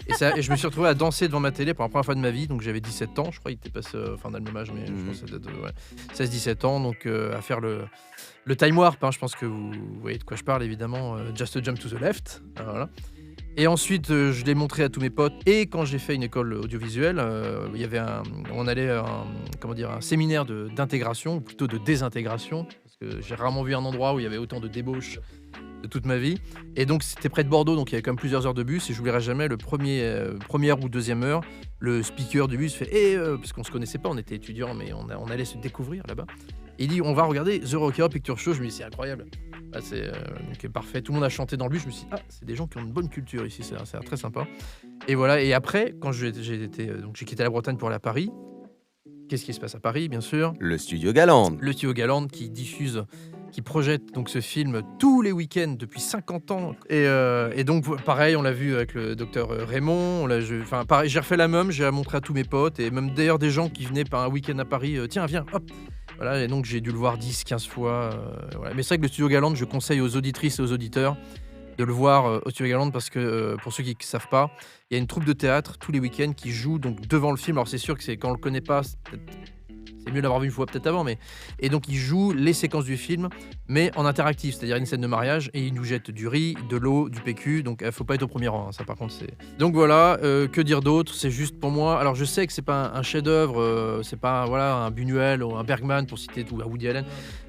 Et je me suis retrouvé à danser devant ma télé pour la première fois de ma vie. Donc j'avais 17 ans, je crois, il était passé, on a le même âge, mais je pense que ça date de 16-17 ans. Donc à faire le time warp, je pense que vous voyez de quoi je parle, évidemment. Just a Jump to the Left. Voilà. Et ensuite, je l'ai montré à tous mes potes. Et quand j'ai fait une école audiovisuelle, il y avait on allait à un séminaire d'intégration, ou plutôt de désintégration. Parce que j'ai rarement vu un endroit où il y avait autant de débauches de toute ma vie. Et donc c'était près de Bordeaux, donc il y avait quand même plusieurs heures de bus, et j'oublierai jamais première ou deuxième heure, le speaker du bus fait parce qu'on se connaissait pas, on était étudiants, mais on allait se découvrir là-bas. Et il dit, on va regarder The Rocky Horror Picture Show. Je me dis, c'est incroyable. C'est parfait. Tout le monde a chanté dans le bus. Je me suis dit, c'est des gens qui ont une bonne culture ici, c'est très sympa. Et voilà. Et après, quand j'ai quitté la Bretagne pour aller à Paris. Qu'est-ce qui se passe à Paris, bien sûr? Le Studio Galande. Le Studio Galande qui projette donc ce film tous les week-ends depuis 50 ans. Et donc, pareil, on l'a vu avec le docteur Raymond. Pareil, j'ai refait la même, j'ai montré à tous mes potes, et même d'ailleurs des gens qui venaient par un week-end à Paris. Tiens, viens, hop. Voilà, et donc j'ai dû le voir 10-15 fois. Voilà. Mais c'est vrai que le Studio Galande, je conseille aux auditrices et aux auditeurs de le voir au Studio Galande, parce que pour ceux qui ne savent pas, il y a une troupe de théâtre tous les week-ends qui joue donc devant le film. Alors c'est sûr que quand on ne le connaît pas, c'est mieux d'avoir vu une fois peut-être avant, mais et donc il joue les séquences du film, mais en interactif, c'est-à-dire une scène de mariage et il nous jette du riz, de l'eau, du PQ, donc faut pas être au premier rang, hein, ça par contre c'est. Donc voilà, que dire d'autre, c'est juste pour moi. Alors je sais que c'est pas un chef-d'œuvre, c'est pas voilà un Buñuel ou un Bergman pour citer tout, un Woody Allen,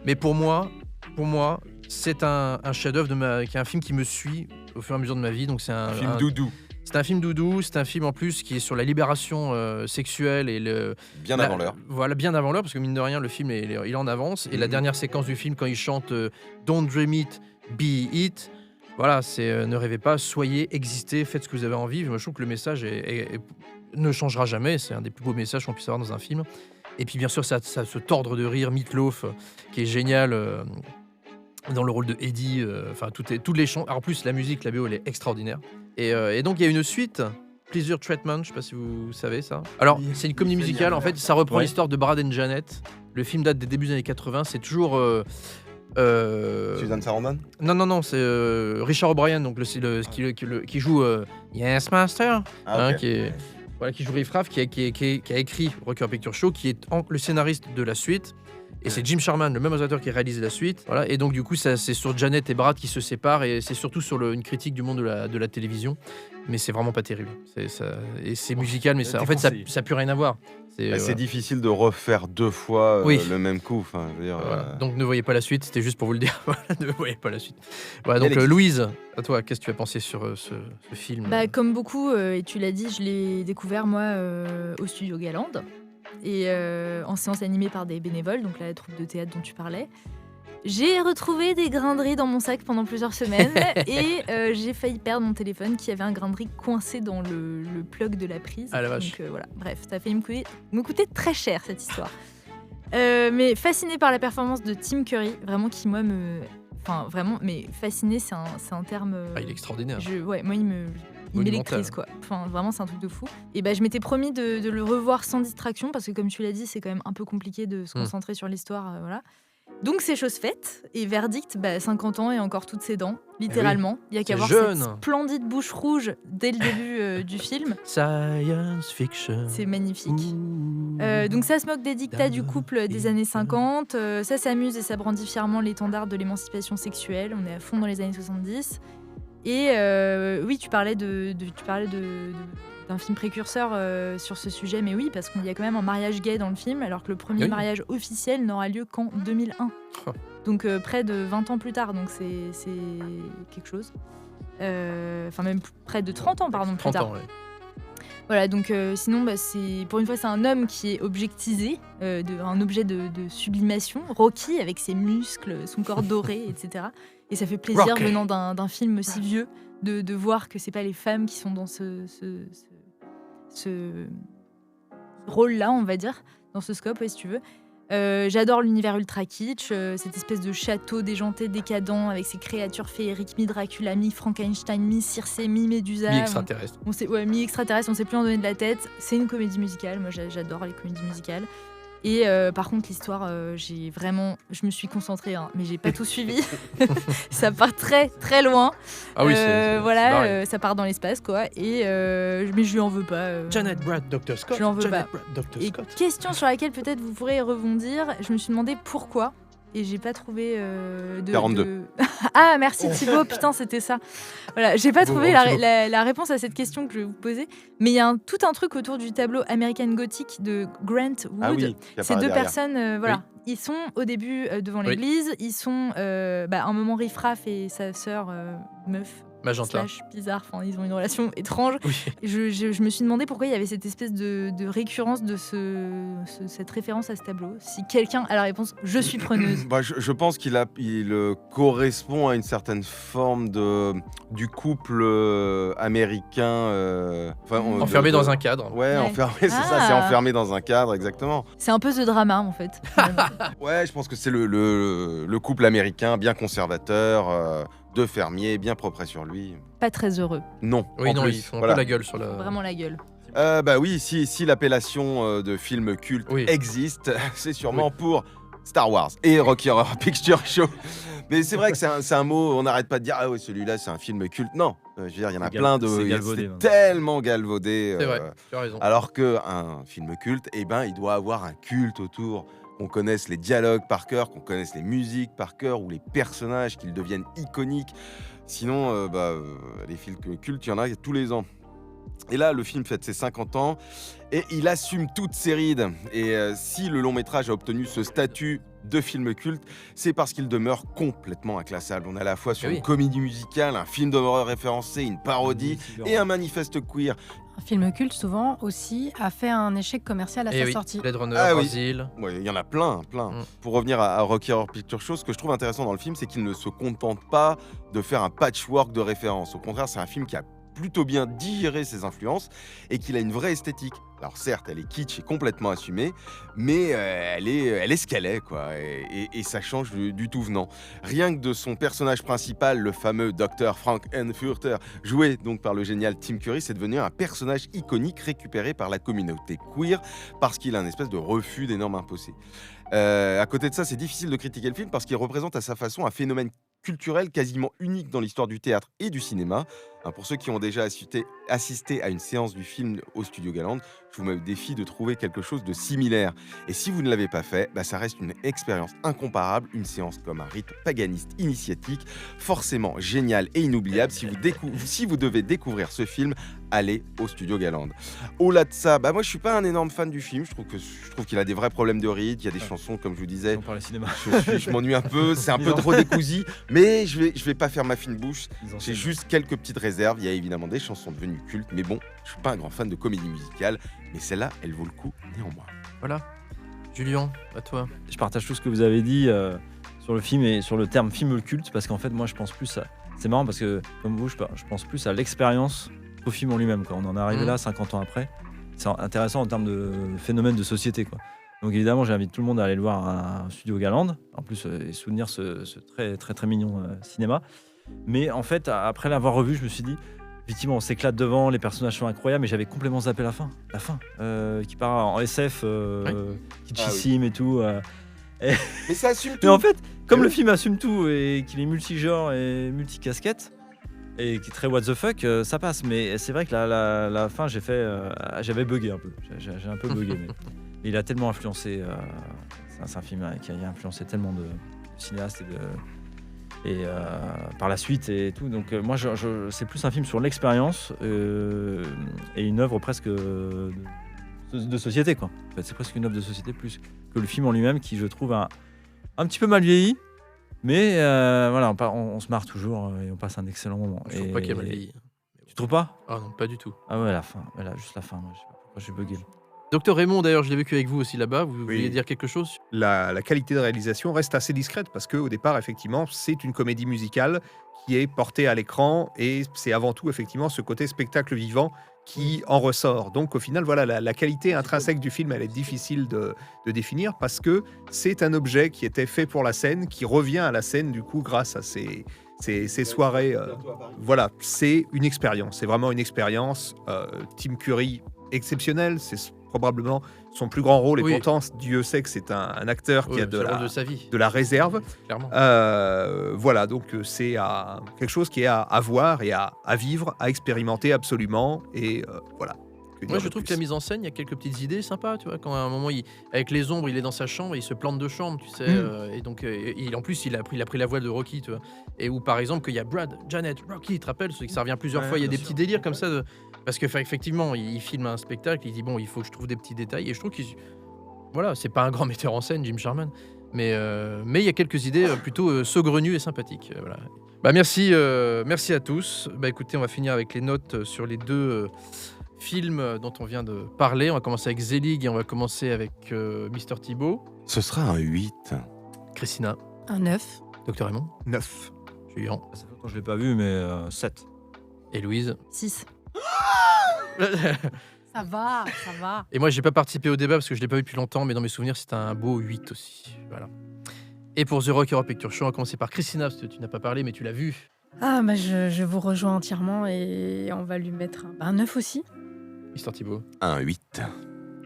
mais pour moi, c'est un chef-d'œuvre qui est un film qui me suit au fur et à mesure de ma vie, donc c'est un film doudou. C'est un film doudou, c'est un film en plus qui est sur la libération sexuelle et bien avant l'heure. Voilà, bien avant l'heure, parce que mine de rien, le film il est en avance. Et la dernière séquence du film, quand il chante Don't Dream It, Be It, voilà, c'est ne rêvez pas, soyez, existez, faites ce que vous avez envie. Moi, je trouve que le message ne changera jamais. C'est un des plus beaux messages qu'on puisse avoir dans un film. Et puis bien sûr, ça se tordre de rire, Meatloaf, qui est génial. Dans le rôle de Eddie, enfin toutes les chants. Alors, en plus, la musique, la BO, elle est extraordinaire. Et donc, il y a une suite, Pleasure Treatment, je sais pas si vous savez ça. Alors, c'est une comédie musicale, en fait, ça reprend l'histoire de Brad and Janet. Le film date des débuts des années 80, c'est toujours... Suzanne Sarandon ? Non, c'est Richard O'Brien, donc qui joue Yes Master, qui joue Riff Raff, qui a écrit Rocky Horror Picture Show, qui est le scénariste de la suite. Et c'est Jim Sharman, le même auteur qui a réalisé la suite. Voilà. Et donc, du coup, c'est sur Janet et Brad qui se séparent. Et c'est surtout sur une critique du monde de la télévision. Mais c'est vraiment pas terrible. Et c'est musical, mais ça n'a plus rien à voir. C'est difficile de refaire deux fois le même coup. Enfin, je veux dire, Donc, ne voyez pas la suite. C'était juste pour vous le dire. Ne voyez pas la suite. Voilà, donc, Louise, à toi, qu'est-ce que tu as pensé sur ce film ? Comme beaucoup, et tu l'as dit, je l'ai découvert, moi, au studio Galande. Et en séance animée par des bénévoles, donc la troupe de théâtre dont tu parlais. J'ai retrouvé des grains de riz dans mon sac pendant plusieurs semaines et j'ai failli perdre mon téléphone qui avait un grain de riz coincé dans le plug de la prise. Ah la vache. Donc voilà, bref, ça a failli me coûter très cher cette histoire. Mais fascinée par la performance de Tim Curry, vraiment qui moi Enfin vraiment, mais fasciné c'est un terme... il est extraordinaire. Moi il m'électrise quoi. Enfin vraiment c'est un truc de fou. Et je m'étais promis de le revoir sans distraction parce que comme tu l'as dit c'est quand même un peu compliqué de se concentrer sur l'histoire, voilà. Donc c'est chose faite et verdict 50 ans et encore toutes ses dents littéralement. Il y a qu'à voir cette splendide bouche rouge dès le début du film. Science fiction. C'est magnifique. Donc ça se moque des dictats du couple des années 50, ça s'amuse et ça brandit fièrement l'étendard de l'émancipation sexuelle. On est à fond dans les années 70. Et oui, tu parlais d'un film précurseur sur ce sujet, mais oui, parce qu'il y a quand même un mariage gay dans le film, alors que le premier mariage officiel n'aura lieu qu'en 2001. Donc près de 20 ans plus tard, donc c'est quelque chose. Enfin même près de 30 ans, pardon, plus tard. 30 ans, ouais. Voilà, donc sinon, pour une fois, c'est un homme qui est objectisé, un objet de sublimation, Rocky, avec ses muscles, son corps doré, etc. Et ça fait plaisir, venant d'un film aussi vieux, de voir que c'est pas les femmes qui sont dans ce rôle-là, on va dire, dans ce scope, si tu veux. J'adore l'univers ultra kitsch, cette espèce de château déjanté, décadent, avec ses créatures féeriques, mi-Dracula, mi-Frankenstein, mi-Circé, mi-Médusa. Mi-extraterrestre. Mi-extraterrestre, on sait plus en donner de la tête. C'est une comédie musicale, moi j'adore les comédies musicales. Et par contre, l'histoire, je me suis concentrée, mais j'ai pas tout suivi. Ça part très très loin. Ah oui, voilà, ça part dans l'espace, quoi. Mais je lui en veux pas. Janet Brad, Dr. Scott. Je lui en veux Janet pas. Brad, Dr. Et Scott. question sur laquelle peut-être vous pourrez rebondir. Je me suis demandé pourquoi. Et j'ai pas trouvé 42. Ah, merci Thibaut, putain, c'était ça. Voilà, j'ai pas trouvé la réponse à cette question que je vais vous poser. Mais il y a tout un truc autour du tableau American Gothic de Grant Wood. Ah oui, ces deux derrière. personnes, ils sont au début devant l'église. Ils sont un moment riff-raff et sa sœur meuf. Magenta. Bizarre, enfin ils ont une relation étrange. Oui. Je me suis demandé pourquoi il y avait cette espèce de récurrence de cette référence à ce tableau. Si quelqu'un a la réponse, je suis preneuse. Je pense qu'il correspond à une certaine forme du couple américain. Enfermé dans un cadre. Ouais, enfermé, c'est ça, c'est enfermé dans un cadre, exactement. C'est un peu The Drama en fait. Ouais, je pense que c'est le couple américain bien conservateur. Deux fermiers, bien propres sur lui. Pas très heureux. Non. Oui, non, ils font un peu la gueule sur la... Vraiment la gueule. Oui, si l'appellation de film culte existe, c'est sûrement pour Star Wars et Rocky Horror Picture Show. Mais c'est vrai que c'est un mot, on n'arrête pas de dire « Ah oui, celui-là, c'est un film culte ». Non, je veux dire, il y en a plein de... C'est galvaudé. C'est tellement galvaudé. C'est vrai, tu as raison. Alors qu'un film culte, eh ben, il doit avoir un culte autour. Qu'on connaisse les dialogues par cœur, qu'on connaisse les musiques par cœur ou les personnages, qu'ils deviennent iconiques. Sinon, les films cultes, il y en a tous les ans. Et là, le film fête ses 50 ans et il assume toutes ses rides. Et si le long métrage a obtenu ce statut de film culte, c'est parce qu'il demeure complètement inclassable. On est à la fois sur une comédie musicale, un film d'horreur référencé, une parodie et un manifeste queer. Un film culte, souvent, aussi, a fait un échec commercial à sa sortie. Blade Runner, Brazil. Ouais, il y en a plein. Pour revenir à Rocky Horror Picture Show, ce que je trouve intéressant dans le film, c'est qu'il ne se contente pas de faire un patchwork de références. Au contraire, c'est un film qui a plutôt bien digéré ses influences et qu'il a une vraie esthétique. Alors certes, elle est kitsch et complètement assumée, mais elle est ce qu'elle est, quoi. Et ça change du tout venant. Rien que de son personnage principal, le fameux Dr. Frankenfurter, joué donc par le génial Tim Curry, c'est devenu un personnage iconique récupéré par la communauté queer parce qu'il a un espèce de refus des normes imposées. À côté de ça, c'est difficile de critiquer le film parce qu'il représente à sa façon un phénomène culturel quasiment unique dans l'histoire du théâtre et du cinéma. Pour ceux qui ont déjà assisté à une séance du film au Studio Galande, je vous mets au défi de trouver quelque chose de similaire. Et si vous ne l'avez pas fait, ça reste une expérience incomparable, une séance comme un rite paganiste initiatique, forcément génial et inoubliable. Si vous devez découvrir ce film, allez au Studio Galande. Au-delà de ça, moi je suis pas un énorme fan du film, je trouve qu'il a des vrais problèmes de rythme, il y a des chansons, comme je vous disais, je m'ennuie un peu, c'est un peu trop décousu, mais je vais pas faire ma fine bouche, j'ai juste quelques petites réserves. Il y a évidemment des chansons devenues cultes, mais bon, je suis pas un grand fan de comédie musicale, mais celle-là, elle vaut le coup néanmoins. Voilà. Julien, à toi. Je partage tout ce que vous avez dit sur le film et sur le terme film culte, parce qu'en fait, moi, je pense plus à... C'est marrant parce que, comme vous, je pense plus à l'expérience qu'au film en lui-même. Quand on en est arrivé là, 50 ans après, c'est intéressant en termes de phénomène de société, quoi. Donc évidemment, j'invite tout le monde à aller le voir à un Studio Galande, en plus, et soutenir ce très, très, très mignon cinéma. Mais en fait, après l'avoir revu, je me suis dit, effectivement, on s'éclate devant, les personnages sont incroyables, mais j'avais complètement zappé la fin qui part en SF, kitschissime et tout. Mais ça assume tout. Mais en fait, comme le film assume tout et qu'il est multigenre et multicasquette, et qui est très what the fuck, ça passe. Mais c'est vrai que la fin, j'avais bugué un peu. J'ai un peu bugué. Mais il a tellement influencé. C'est un film qui a influencé tellement de cinéastes et par la suite et tout. Donc moi, c'est plus un film sur l'expérience et une œuvre presque de société, quoi. En fait, c'est presque une œuvre de société plus que le film en lui-même, qui je trouve un petit peu mal vieilli. Mais voilà, on se marre toujours et on passe un excellent moment. Je trouve pas qu'il y a mal vieilli. Tu trouves pas ? Ah non, pas du tout. Ah ouais, la fin. Juste la fin, moi, je sais pas pourquoi j'ai bugué. Docteur Raymond, d'ailleurs, je l'ai vécu avec vous aussi là-bas. Vous vouliez dire quelque chose ? La qualité de réalisation reste assez discrète parce qu'au départ, effectivement, c'est une comédie musicale qui est portée à l'écran et c'est avant tout, effectivement, ce côté spectacle vivant qui en ressort. Donc, au final, voilà, la qualité intrinsèque du film, elle est difficile de définir parce que c'est un objet qui était fait pour la scène, qui revient à la scène, du coup, grâce à ces soirées. Voilà, c'est une expérience. C'est vraiment une expérience. Tim Curry, exceptionnel. C'est probablement son plus grand rôle, et pourtant Dieu sait que c'est un acteur qui a de la réserve. Clairement. Voilà, donc c'est quelque chose qui est à voir et à vivre, à expérimenter absolument, et voilà. Moi, je trouve que la mise en scène, il y a quelques petites idées sympas, tu vois. Quand à un moment, avec les ombres, il est dans sa chambre, il se plante de chambre, tu sais. Et donc, en plus, il a pris la voix de Rocky, tu vois. Et où, par exemple, qu'il y a Brad, Janet, Rocky, tu te rappelles, ça revient plusieurs fois. Il y a des petits délires comme ça. Parce qu'effectivement, il filme un spectacle, il dit bon, il faut que je trouve des petits détails. Et je trouve voilà, c'est pas un grand metteur en scène, Jim Sharman. Mais il y a quelques idées plutôt saugrenues et sympathiques. Voilà. Merci à tous. Écoutez, on va finir avec les notes sur les deux film dont on vient de parler. On va commencer avec Zelig et on va commencer avec Mr. Thibault. Ce sera un 8. Christina. Un 9. Docteur Raymond. 9. Julien. Ça fait longtemps que je l'ai pas vu, mais 7. Et Louise. 6. Ça va. Et moi, j'ai pas participé au débat parce que je l'ai pas vu depuis longtemps, mais dans mes souvenirs, c'est un beau 8 aussi. Voilà. Et pour The Rocky Horror Picture Show, on va commencer par Christina, parce que tu n'as pas parlé, mais tu l'as vu. Ah, je vous rejoins entièrement et on va lui mettre un 9 aussi. Mr. Thibault. Un 8.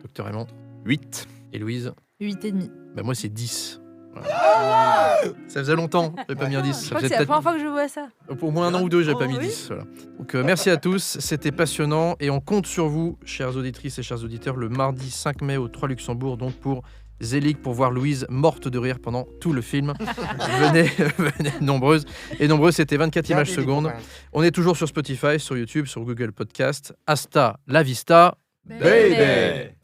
Docteur Raymond. 8. Et Louise. 8,5. Moi, c'est 10. Ça faisait longtemps, j'avais pas mis un 10. Je crois que c'est la première fois que je vois ça. Au moins un an ou deux, j'avais pas mis 10. Voilà. Donc merci à tous, c'était passionnant et on compte sur vous, chères auditrices et chers auditeurs, le mardi 5 mai au 3 Luxembourg, donc pour Zelig, pour voir Louise morte de rire pendant tout le film. venez nombreuses et nombreux, c'était 24 images secondes. On est toujours sur Spotify, sur YouTube, sur Google Podcast. Hasta la vista, baby.